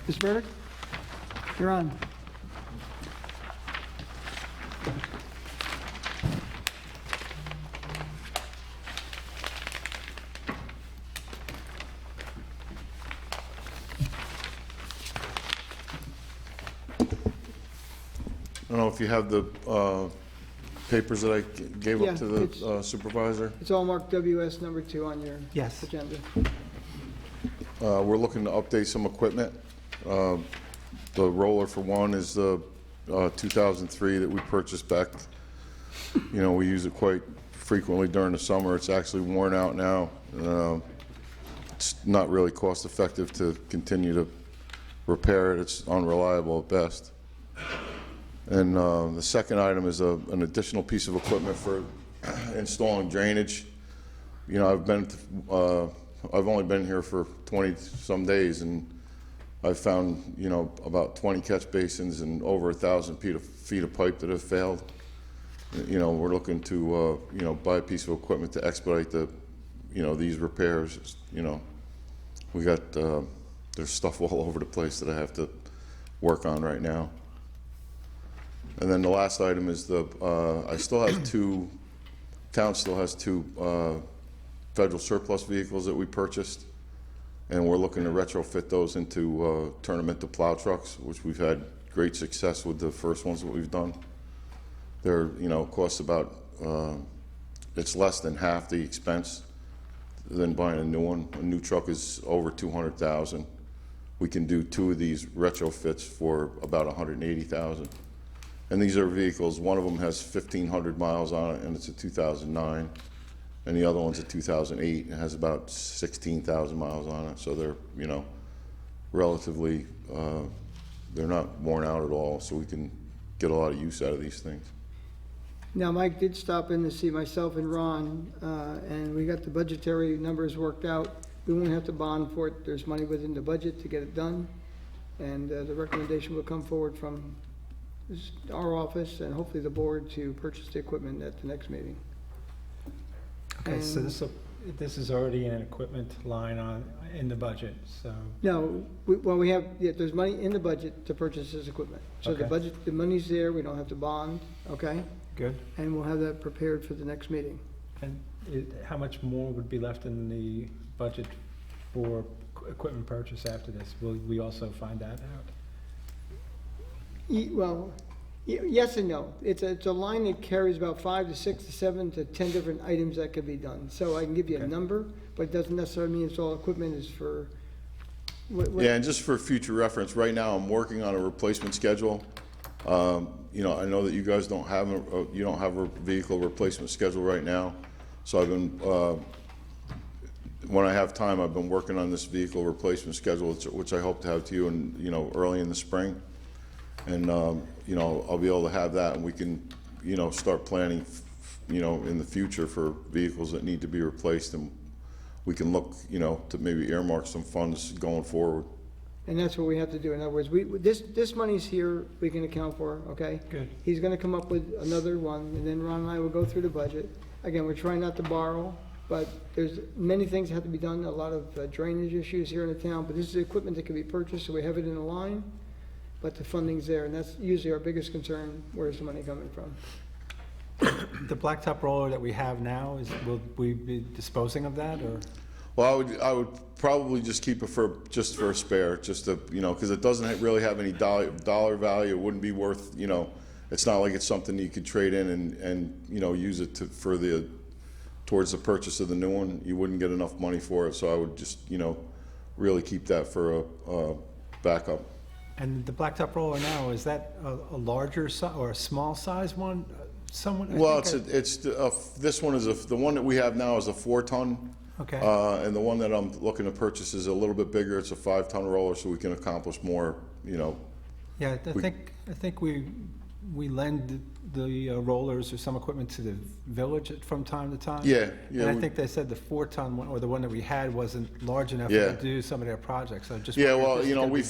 Ms. Burdick, you're on. I don't know if you have the papers that I gave Yeah, up to the it's- supervisor. It's all marked WS number 2 on your Yes. agenda. We're looking to update some equipment. The roller, for one, is the 2003 that we purchased back. You know, we use it quite frequently during the summer. It's actually worn out now. It's not really cost-effective to continue to repair it. It's unreliable at best. And the second item is an additional piece of equipment for installing drainage. You know, I've only been here for 20-some days, and I've found, you know, about 20 catch basins and over 1,000 feet of pipe that have failed. You know, we're looking to, you know, buy a piece of equipment to expedite these repairs. You know, we got, there's stuff all over the place that I have to work on right now. And then the last item is town still has two federal surplus vehicles that we purchased, and we're looking to retrofit those into, turn them into plow trucks, which we've had great success with the first ones that we've done. They're, you know, cost about, it's less than half the expense than buying a new one. A new truck is over $200,000. We can do two of these retrofits for about $180,000. And these are vehicles, one of them has 1,500 miles on it, and it's a 2009. And the other one's a 2008, and it has about 16,000 miles on it. So they're, you know, relatively, they're not worn out at all, so we can get a lot of use out of these things. Now, Mike did stop in to see myself and Ron, and we got the budgetary numbers worked out. We won't have to bond for it. There's money within the budget to get it done. And the recommendation will come forward from our office and hopefully the board to purchase the equipment at the next meeting. Okay, so And- this is already an equipment line in the budget, so. No, there's money in the budget to purchase this equipment. So the Okay. budget, the money's there, we don't have to bond, okay? Good. And we'll have that prepared for the next meeting. And how much more would be left in the budget for equipment purchase after this? Will we also find that out? Well, yes and no. It's a line that carries about 5 to 6 to 7 to 10 different items that could be done. So I can give you a Okay. number, but it doesn't necessarily mean it's all equipment is for. Yeah, and just for future reference, right now I'm working on a replacement schedule. You know, I know that you guys don't have a vehicle replacement schedule right now, so I've been, when I have time, I've been working on this vehicle replacement schedule, which I hope to have to you in, you know, early in the spring. And, you know, I'll be able to have that, and we can, you know, start planning, you know, in the future for vehicles that need to be replaced, and we can look, you know, to maybe earmark some funds going forward. And that's what we have to do. In other words, this money's here, we can account for, okay? Good. He's gonna come up with another one, and then Ron and I will go through the budget. Again, we're trying not to borrow, but there's many things that have to be done, a lot of drainage issues here in the town, but this is equipment that can be purchased, so we have it in a line, but the funding's there, and that's usually our biggest concern, where's the money coming from? The blacktop roller that we have now, will we be disposing of that, or? Well, I would probably just keep it for a spare, just to, you know, because it doesn't really have any dollar value. It wouldn't be worth, you know, it's not like it's something you could trade in and you know, use it towards the purchase of the new one. You wouldn't get enough money for it, so I would just, you know, really keep that for a backup. And the blacktop roller now, is that a larger or a small size one? Well, this one is the one that we have now is a 4-ton. Okay. And the one that I'm looking to purchase is a little bit bigger. It's a 5-ton roller, so we can accomplish more, Yeah, I think we lend the rollers or some equipment to the village from time to time. Yeah, And I we- think they said the 4-ton one, or the one that we had, wasn't large enough Yeah. to do some of their projects, so just. Yeah, wondered if well, this is gonna we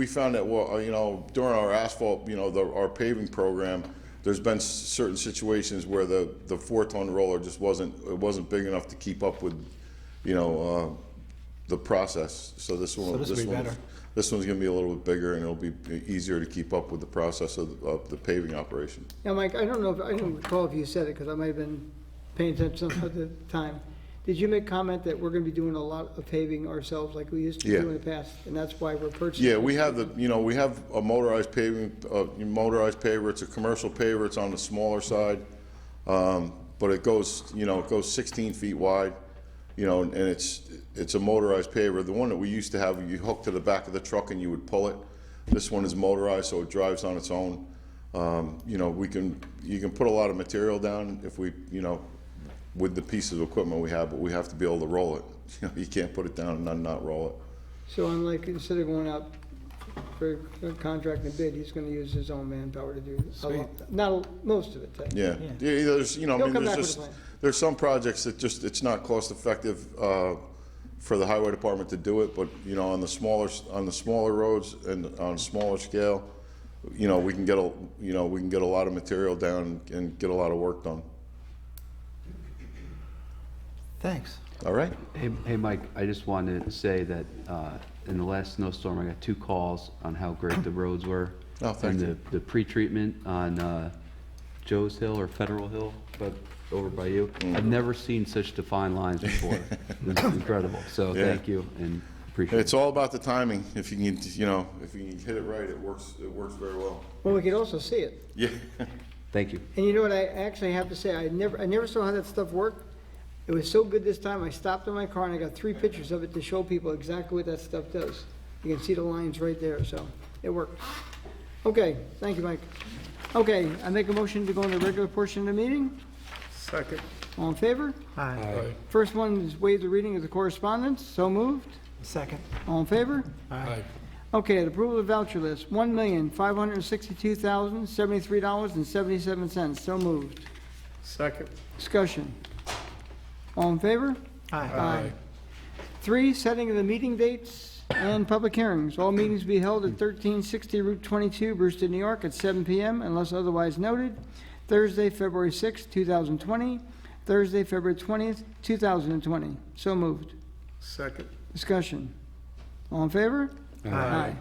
be better. found that, well, during our asphalt, our paving program, there's been certain situations where the 4-ton roller just wasn't big enough to keep up with, the process. So this one, So this will be better. this one's gonna be a little bit bigger, and it'll be easier to keep up with the process of the paving operation. Now, Mike, I don't recall if you said it, because I might have been paying attention at the time. Did you make comment that we're gonna be doing a lot of paving ourselves like we used to Yeah. do in the past? And that's why we're purchasing? Yeah, we have we have a motorized paving, motorized paver. It's a commercial paver. It's on the smaller side. But it goes 16 feet wide, and it's a motorized paver. The one that we used to have, you hook to the back of the truck and you would pull it. This one is motorized, so it drives on its own. You can put a lot of material down if we, with the piece of equipment we have, but we have to be able to roll it. You can't put it down and not roll it. So unlike, instead of going out for a contract and bid, he's gonna use his own manpower to do a lot, not most of it. Yeah, there's, He'll come back with a there's plan. there's some projects that it's not cost effective, for the highway department to do it, but, on the smaller roads and on a smaller scale, we can get a lot of material down and get a lot of work done. Thanks. All right? Hey, Mike, I just wanted to say that in the last snowstorm, I got 2 calls on how great the roads were. Oh, thank you. And the pre-treatment on Joe's Hill or Federal Hill, but over by you. Mm-hmm. I've never seen such defined lines before. It's incredible. So Yeah. thank you and appreciate it. It's all about the timing. If you can, if you can hit it right, it works very well. Well, we could also see it. Yeah. Thank you. And you know what, I actually have to say, I never saw how that stuff worked. It was so good this time, I stopped in my car and I got 3 pictures of it to show people exactly what that stuff does. You can see the lines right there, so it worked. Okay, thank you, Mike. Okay, I make a motion to go into the regular portion of the meeting. Second. All in favor? Aye. First one is waive the reading of the correspondence, so moved. Second. All in favor? Aye. Okay, the approval of voucher list, $1,562,073.77, so moved. Second. Discussion. All in favor? Aye. 3, setting of the meeting dates and public hearings. All meetings to be held at 1360 Route 22, Brewster, New York, at 7 p.m. unless otherwise noted. Thursday, February 6, 2020. Thursday, February 20th, 2020. So moved. Second. Discussion. All in favor? Aye.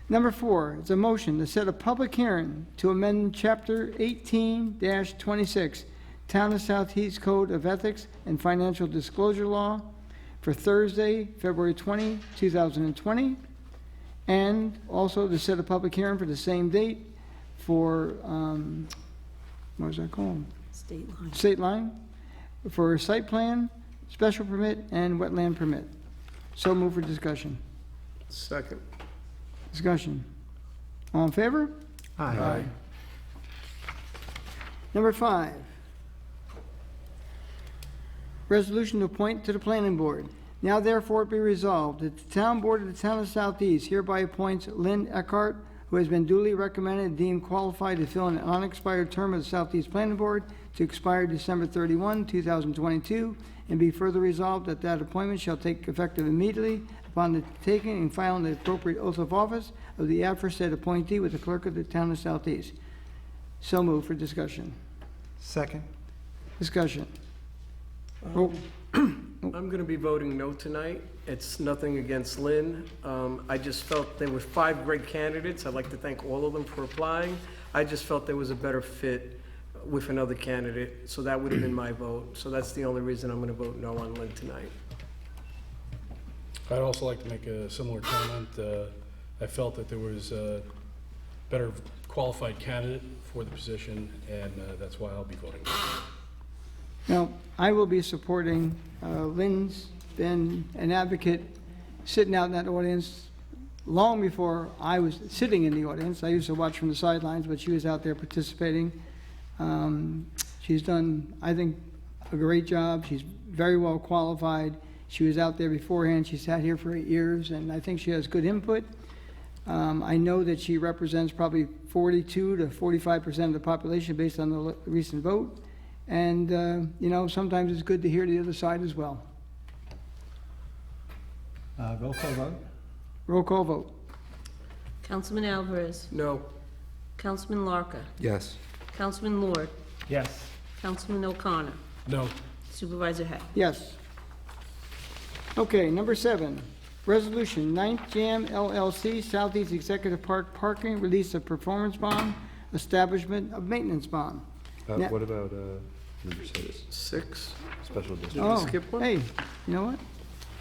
Number 4, it's a motion to set a public hearing to amend Chapter 18-26, Town of South Heath's Code of Ethics and Financial Disclosure Law for Thursday, February 20, 2020, and also to set a public hearing for the same date for, what was that called? State line. State line, for site plan, special permit, and wetland permit. So move for discussion. Second. Discussion. All in favor? Aye. Number 5, resolution to appoint to the planning board. Now therefore be resolved that the town board of the town of Southeast hereby appoints Lynn Eckhart, who has been duly recommended and deemed qualified to fill an unexpired term of the Southeast Planning Board to expire December 31, 2022, and be further resolved that that appointment shall take effect immediately upon the taking and filing the appropriate oath of office of the aforesaid appointee with the clerk of the town of Southeast. So move for discussion. Second. Discussion. Roll. I'm going to be voting no tonight. It's nothing against Lynn. I just felt there were 5 great candidates. I'd like to thank all of them for applying. I just felt there was a better fit with another candidate, so that would have been my vote. So that's the only reason I'm going to vote no on Lynn tonight. I'd also like to make a similar comment. I felt that there was a better qualified candidate for the position, and that's why I'll be voting. Now, I will be supporting, Lynn's been an advocate sitting out in that audience long before I was sitting in the audience. I used to watch from the sidelines, but she was out there participating. She's done, I think, a great job. She's very well qualified. She was out there beforehand. She sat here for 8 years, and I think she has good input. I know that she represents probably 42 to 45% of the population based on the recent vote. And, you know, sometimes it's good to hear the other side as well. Roll call vote? Roll call vote. Councilman Alvarez. No. Councilman Larka. Yes. Councilman Lord. Yes. Councilman O'Connor. No. Supervisor Heck. Yes. Okay, number 7, resolution, 9th Jam LLC, Southeast Executive Park parking, release of performance bond, establishment of maintenance bond. Now- What about, number 6, 6. special district? we Oh, skip one? hey, you know what?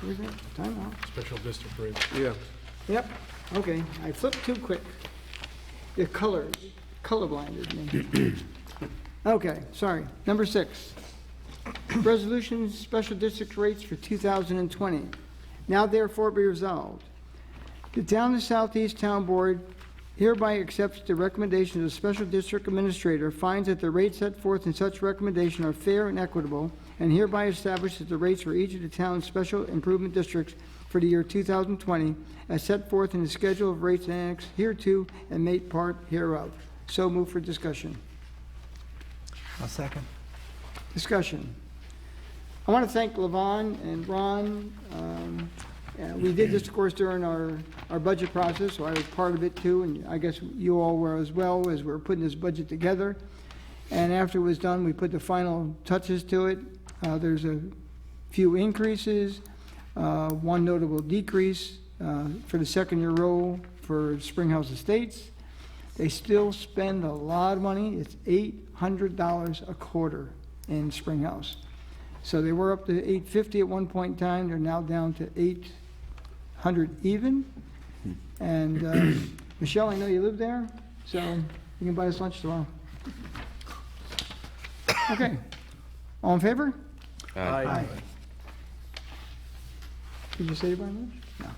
Where's that? Time out. Special district bridge. Yeah. Yep, okay, I flipped too quick. The color blinded me. Okay, sorry. Number 6, resolution special district rates for 2020. Now therefore be resolved. The Town of Southeast Town Board hereby accepts the recommendation of the special district administrator, finds that the rates set forth in such recommendation are fair and equitable, and hereby establishes the rates for each of the town's special improvement districts for the year 2020 as set forth in the schedule of rates annexed hereto and made part hereof. So move for discussion. I'll second. Discussion. I want to thank Levon and Ron. We did this, of course, during our budget process, so I was part of it too, and I guess you all were as well, as we were putting this budget together. And after it was done, we put the final touches to it. There's a few increases, one notable decrease for the second-year roll for Springhouse Estates. They still spend a lot of money. It's $800 a quarter in Springhouse. So they were up to $850 at one point in time. They're now down to $800 even. And Michelle, I know you live there, so you can buy us lunch tomorrow. Okay. All in favor? Aye. Did you say you buy lunch? No.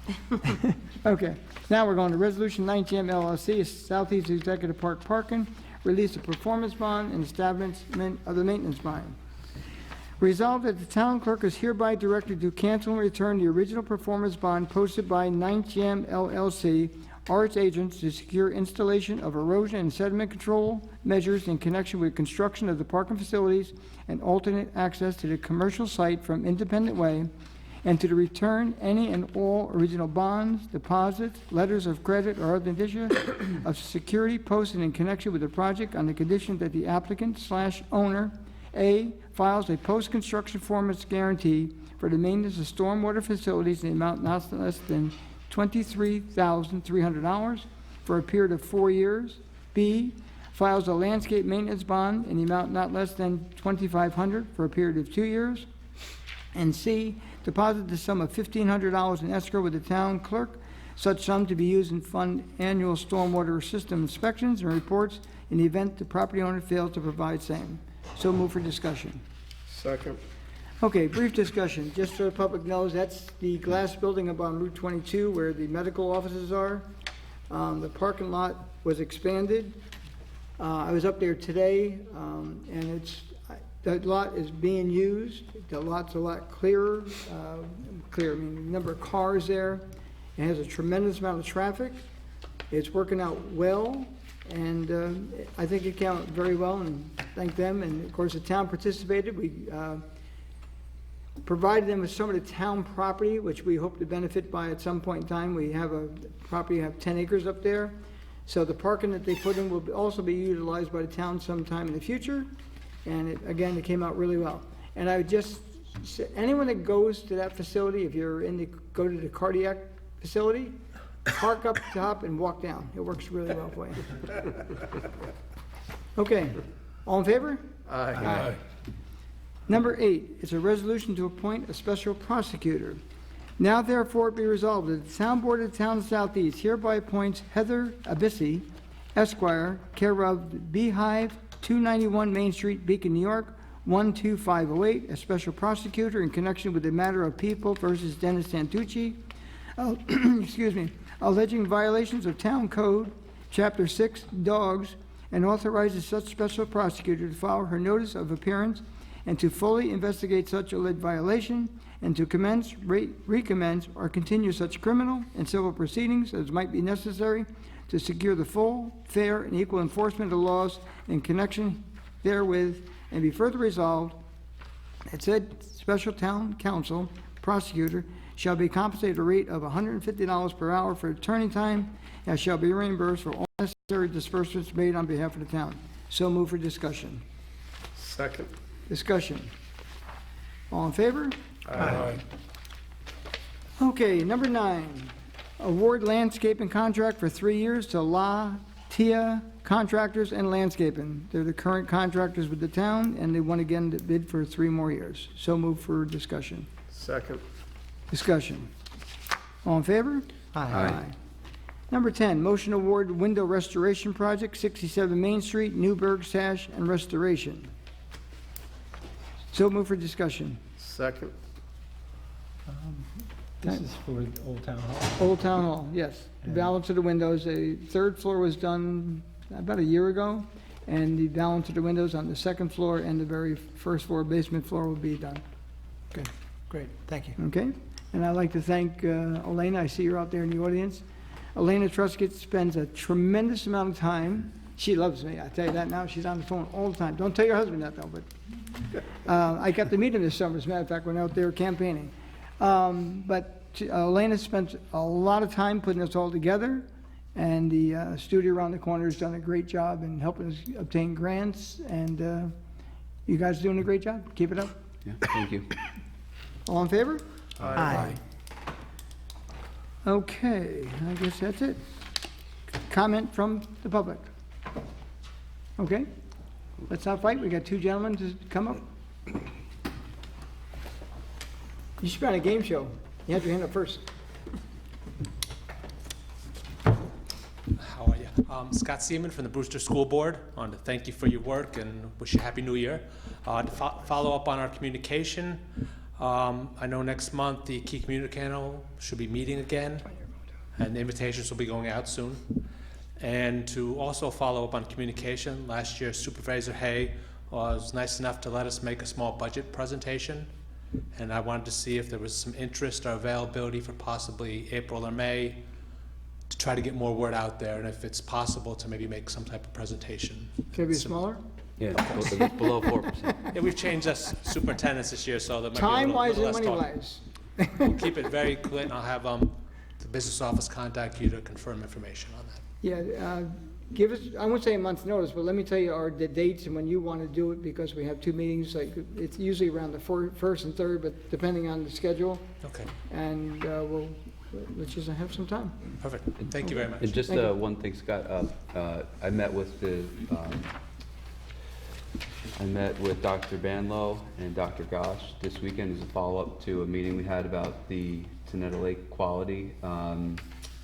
Okay. Now we're going to Resolution 19M LLC, Southeast Executive Park parking, release of performance bond and establishment of the maintenance bond. Resolved that the town clerk is hereby directed to cancel and return the original performance bond posted by 9GM LLC or its agents to secure installation of erosion and sediment control measures in connection with construction of the parking facilities and alternate access to the commercial site from Independent Way, and to return any and all original bonds, deposits, letters of credit, or other indicia of security posted in connection with the project on the condition that the applicant/owner, A, files a post-construction performance guarantee for the maintenance of stormwater facilities in the amount not less than $23,300 for a period of 4 years. B, files a landscape maintenance bond in the amount not less than $2,500 for a period of 2 years. And C, deposit the sum of $1,500 in escrow with the town clerk, such sum to be used in fund annual stormwater system inspections and reports in the event the property owner fails to provide same. So move for discussion. Second. Okay, brief discussion, just so the public knows, that's the glass building up on Route 22 where the medical offices are. The parking lot was expanded. I was up there today, and the lot is being used. The lot's a lot clearer, I mean, the number of cars there. It has a tremendous amount of traffic. It's working out well, and I think it came out very well, and thank them. And of course, the town participated. We provided them with some of the town property, which we hope to benefit by at some point in time. We have a property, have 10 acres up there. So the parking that they put in will also be utilized by the town sometime in the future. And again, it came out really well. And I would just say, anyone that goes to that facility, if you're go to the cardiac facility, park up top and walk down. It works really well for you. Okay, all in favor? Aye. Number 8 is a resolution to appoint a special prosecutor. Now therefore be resolved that the town board of the town of Southeast hereby appoints Heather Abissi, Esquire, care of Beehive, 291 Main Street, Beacon, New York, 12508, a special prosecutor in connection with the matter of People versus Dennis Santucci, excuse me, alleging violations of Town Code, Chapter 6, Dogs, and authorizes such special prosecutor to file her notice of appearance and to fully investigate such alleged violation and to commence, recommence, or continue such criminal and civil proceedings as might be necessary to secure the full, fair, and equal enforcement of laws in connection therewith, and be further resolved that said special town council prosecutor shall be compensated a rate of $150 per hour for attorney time and shall be reimbursed for all necessary disbursements made on behalf of the town. So move for discussion. Second. Discussion. All in favor? Aye. Okay, number 9, award landscaping contract for 3 years to La Tia Contractors and Landscaping. They're the current contractors with the town, and they want again to bid for 3 more years. So move for discussion. Second. Discussion. All in favor? Aye. Number 10, motion award window restoration project, 67 Main Street, Newburgh, Sash, and Restoration. So move for discussion. Second. This is for Old Town Hall. Old Town Hall, yes. The balance of the windows, the 3rd floor was done about a year ago, and the balance of the windows on the 2nd floor and the very 1st floor, basement floor will be done. Good, great, thank you. Okay? And I'd like to thank Elena, I see her out there in the audience. Elena Truscott spends a tremendous amount of time, she loves me, I tell you that now, she's on the phone all the time. Don't tell your husband that though, but I got to meet him this summer, as a matter of fact, when out there campaigning. Elena spent a lot of time putting this all together, and the studio around the corner has done a great job in helping us obtain grants, and you guys are doing a great job. Keep it up. Yeah, thank you. All in favor? Aye. Okay, I guess that's it. Comment from the public? Okay, let's not fight. We got 2 gentlemen to come up. You should be on a game show. You have your hand up first. How are you? Scott Seaman from the Brewster School Board. I wanted to thank you for your work and wish you a Happy New Year. To follow up on our communication, I know next month the Key Communicator should be meeting again, and the invitations will be going out soon. And to also follow up on communication, last year Supervisor Hay was nice enough to let us make a small budget presentation, and I wanted to see if there was some interest or availability for possibly April or May to try to get more word out there, and if it's possible to maybe make some type of presentation. Can it be smaller? Yeah, it's below 4%. Yeah, we've changed us superintendents this year, so there might be a little Time-wise and less talk. money-wise. We'll keep it very clear, and I'll have the business office contact you to confirm information on that. Yeah, give us, I won't say a month's notice, but let me tell you the dates and when you want to do it, because we have 2 meetings, like, it's usually around the 1st and 3rd, but depending on the schedule, Okay, and let's just have some time. perfect. Thank you very much. And just Thank you. one thing, Scott, I met with Dr. Banlow and Dr. Gosh this weekend as a follow-up to a meeting we had about the Tenetta Lake quality,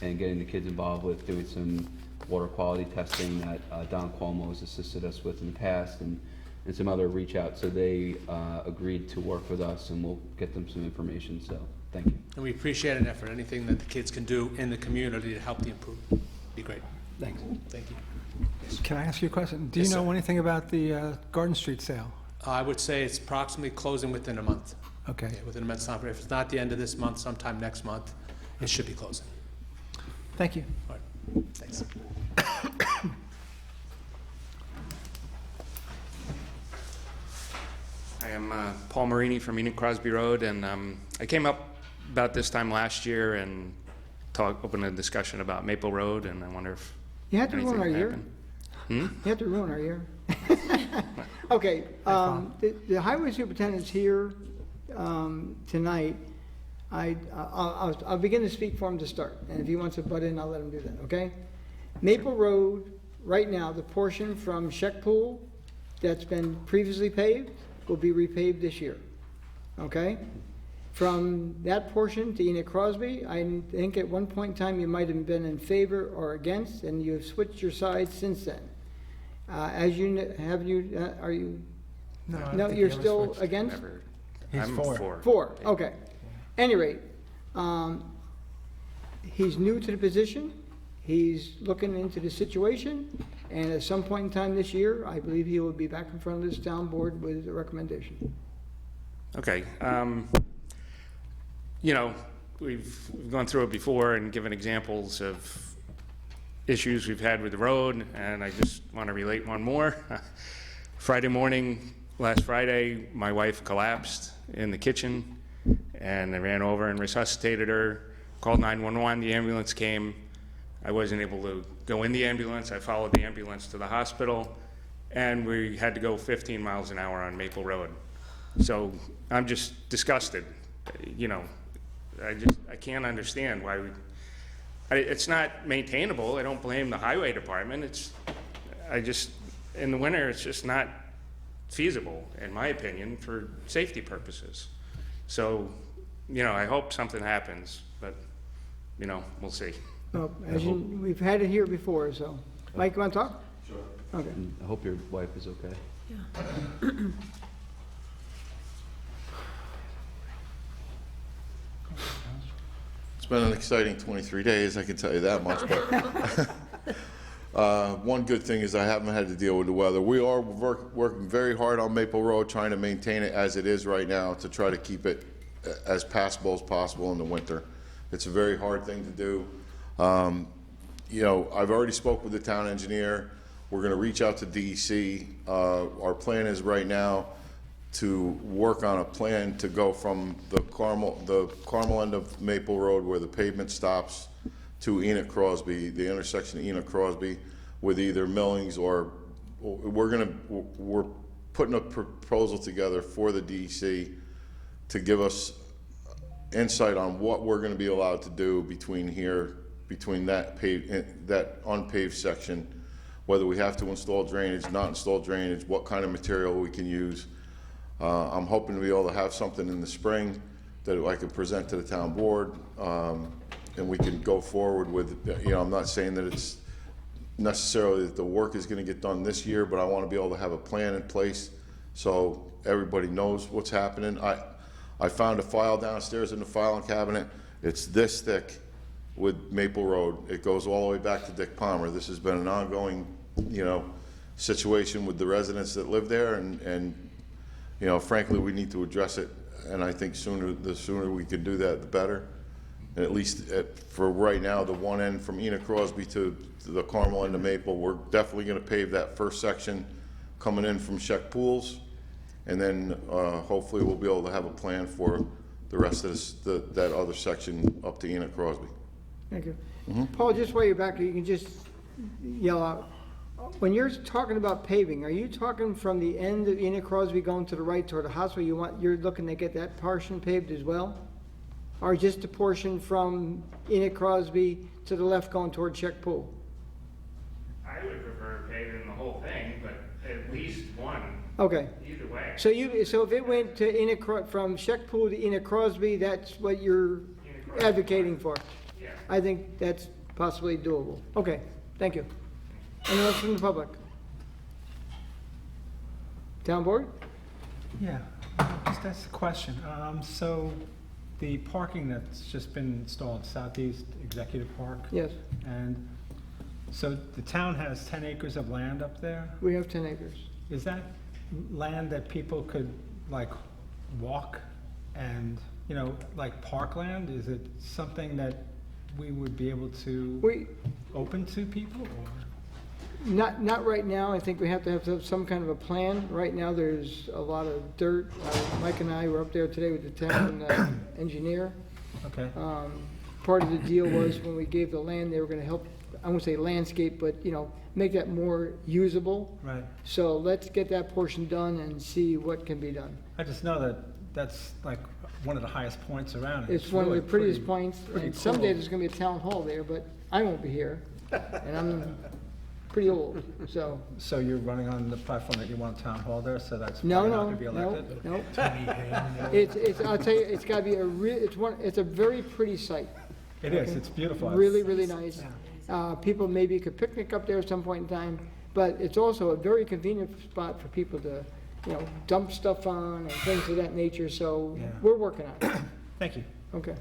and getting the kids involved with doing some water quality testing that Don Cuomo has assisted us with in the past, and some other reach out. So they agreed to work with us, and we'll get them some information, so thank you. And we appreciate an effort. Anything that the kids can do in the community to help the improvement, be great. Thanks. Thank you. Can I ask you a question? Do Yes, you know sir. anything about the Garden Street sale? I would say it's approximately closing within a month. Okay, Yeah, within a month's time. If it's not the end of this month, sometime next month, it should be closing. thank you. All right, thanks. I am Paul Marini from Enoch Crosby Road, and I came up about this time last year and opened a discussion about Maple Road, and I wonder if You have to ruin anything our year. happened. You have to ruin our year. Okay, the highway superintendent's here tonight. I'll begin to speak for him to start, and if he wants to butt in, I'll let him do that, okay? Maple Road, right now, the portion from Sheckpool that's been previously paved will be repaved this year, okay? From that portion to Enoch Crosby, I think at one point in time you might have been in favor or against, and you've switched your sides since then. As you, are you? No, I don't No, think you're he ever still switched. against? Never. He's I'm for. Four, okay. Any rate, he's new to the position, he's looking into the situation, and at some point in time this year, I believe he will be back in front of this town board with a recommendation. Okay. You know, we've gone through it before and given examples of issues we've had with the road, and I just want to relate one more. Friday morning, last Friday, my wife collapsed in the kitchen, and I ran over and resuscitated her, called 911, the ambulance came. I wasn't able to go in the ambulance. I followed the ambulance to the hospital, and we had to go 15 miles an hour on Maple Road. So I'm just disgusted. You know, I can't understand why it's not maintainable. I don't blame the highway department. In the winter, it's just not feasible, in my opinion, for safety purposes. So, you know, I hope something happens, but, you know, we'll see. Well, we've had it here before, so. Mike, you want to talk? Sure. Okay. I hope your wife is okay. It's been an exciting 23 days, I can tell you that much, but one good thing is I haven't had to deal with the weather. We are working very hard on Maple Road, trying to maintain it as it is right now to try to keep it as passable as possible in the winter. It's a very hard thing to do. You know, I've already spoke with the town engineer. We're gonna reach out to DEC. Our plan is right now to work on a plan to go from the Carmel end of Maple Road where the pavement stops to Enoch Crosby, the intersection of Enoch Crosby, with either millings or we're putting a proposal together for the DEC to give us insight on what we're gonna be allowed to do between that unpaved section, whether we have to install drainage, not install drainage, what kind of material we can use. I'm hoping to be able to have something in the spring that I could present to the town board, and we can go forward with, you know, I'm not saying that it's necessarily that the work is gonna get done this year, but I wanna be able to have a plan in place so everybody knows what's happening. I found a file downstairs in the filing cabinet. It's this thick with Maple Road. It goes all the way back to Dick Palmer. This has been an ongoing, you know, situation with the residents that live there, and you know, frankly, we need to address it, and I think the sooner we can do that, the better. And at least for right now, the one end from Enoch Crosby to the Carmel end of Maple, we're definitely gonna pave that first section coming in from Sheck Pools, and then hopefully we'll be able to have a plan for the rest of that other section up to Enoch Crosby. Thank you. Paul, just while you're back, you can just yell out. When you're talking about paving, are you talking from the end of Enoch Crosby going to the right toward the hospital? You're looking to get that portion paved as well? Or just the portion from Enoch Crosby to the left going toward Check Pool? I would prefer paving the whole thing, but at least one, Okay. either way. So if it went to from Sheck Pool to Enoch Crosby, that's what you're advocating for? Yeah. I think that's possibly doable. Okay, thank you. Anyone else from the public? Town board? Yeah, just ask a question. So the parking that's just been installed, Southeast Executive Park, Yes, and so the town has 10 acres of land up there. we have 10 acres. Is that land that people could like walk and, you know, like parkland? Is it something that we would be able to open to people, or? Not right now. I think we have to have some kind of a plan. Right now, there's a lot of dirt. Mike and I were up there today with the town engineer. Okay. Part of the deal was when we gave the land, they were gonna help, I won't say landscape, but, you know, make that more usable. Right. So let's get that portion done and see what can be done. I just know that that's like one of the highest points around. and It's one of the really prettiest pretty- points, pretty and someday cool. there's gonna be a town hall there, but I won't be here. And I'm pretty old, so. So you're running on the platform that you want a town hall there, so that's No, probably not no, gonna be no, elected? no. It's, I'll tell you, it's gotta be it's a very pretty site. It is, it's beautiful. Really, really nice. People maybe could picnic up there at some point in time, but it's also a very convenient spot for people to, you know, dump stuff on and things of that nature, so Yeah. we're working on it. Thank you. Okay.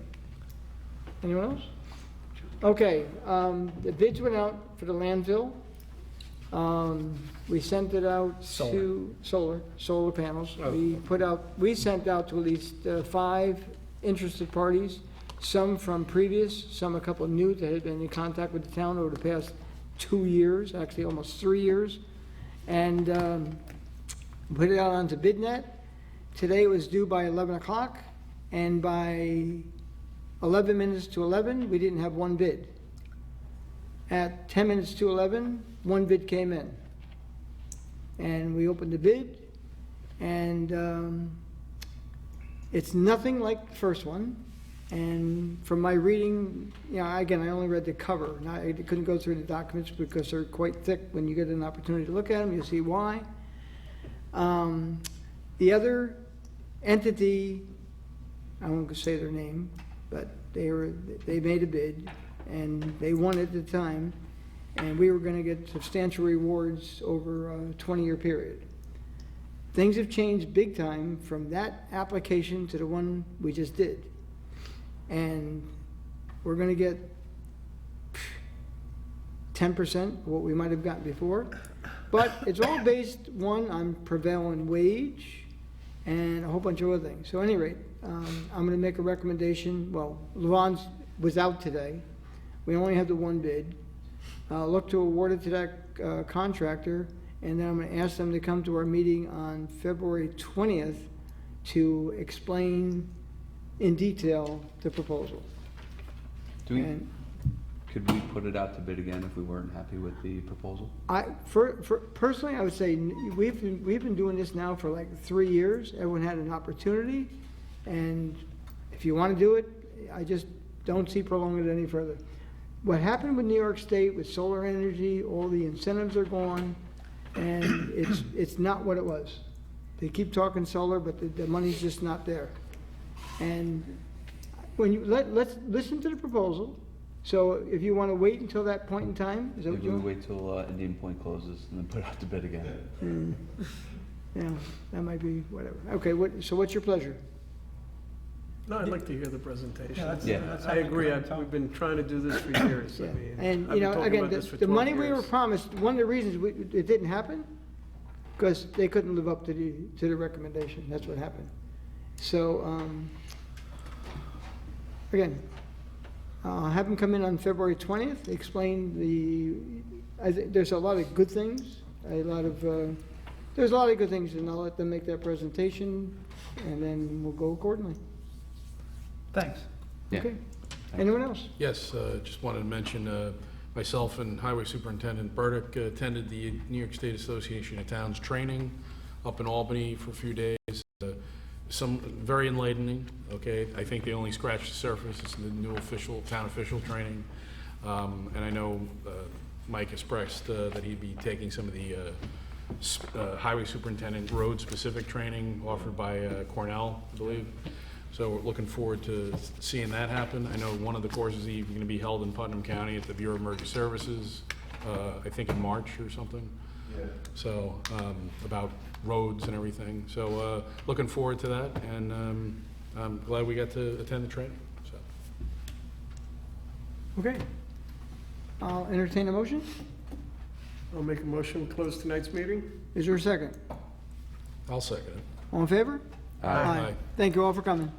Anyone else? Okay, the bids went out for the landfill. We sent it out to solar panels. We sent out to at least 5 interested parties, some from previous, some a couple new that had been in contact with the town over the past 2 years, actually almost 3 years. And put it out onto BidNet. Today it was due by 11 o'clock, and by 11 minutes to 11, we didn't have one bid. At 10 minutes to 11, one bid came in. And we opened the bid, and it's nothing like the first one. And from my reading, you know, again, I only read the cover. And I couldn't go through the documents because they're quite thick. When you get an opportunity to look at them, you'll see why. The other entity, I won't say their name, but they made a bid, and they won at the time, and we were going to get substantial rewards over a 20-year period. Things have changed big time from that application to the one we just did. And we're going to get 10% of what we might have gotten before. But it's all based, one, on prevailing wage and a whole bunch of other things. So at any rate, I'm going to make a recommendation. Well, Levon was out today. We only have the one bid. Look to award it to that contractor, and then I'm going to ask them to come to our meeting on February 20th to explain in detail the proposal. Could we put it out to bid again if we weren't happy with the proposal? Personally, I would say we've been doing this now for like 3 years. Everyone had an opportunity, and if you want to do it, I just don't see prolonging it any further. What happened with New York State with solar energy, all the incentives are gone, and it's not what it was. They keep talking solar, but the money's just not there. And when you let's listen to the proposal. So if you want to wait until that point in time, is that what Maybe you we want? wait till Indian Point closes and then put it out to bid again. Yeah, that might be whatever. Okay, so what's your pleasure? No, I'd like to hear the presentation. Yeah. I agree, we've been trying to do this for years. I Yeah. mean, And, I've you been know, talking again, about this for the 12 money we were years. promised, one of the reasons it didn't happen, because they couldn't live up to the recommendation. That's what happened. So, again, have them come in on February 20th, explain there's a lot of good things, there's a lot of good things, and I'll let them make that presentation, and then we'll go accordingly. Thanks. Yeah. Okay. Anyone else? Yes, just wanted to mention, myself and Highway Superintendent Burdick attended the New York State Association of Towns training up in Albany for a few days. Some very enlightening, okay? I think they only scratched the surface. It's the new town official training. And I know Mike expressed that he'd be taking some of the highway superintendent road-specific training offered by Cornell, I believe. So we're looking forward to seeing that happen. I know one of the courses is even going to be held in Putnam County at the Bureau of Emergency Services, I think in March or something. Yeah. So about roads and everything. So looking forward to that, and I'm glad we got to attend the training. So. Okay. I'll entertain a motion. I'll make a motion to close tonight's meeting. Is there a second? I'll second it. All in favor? Aye. Thank you all for coming.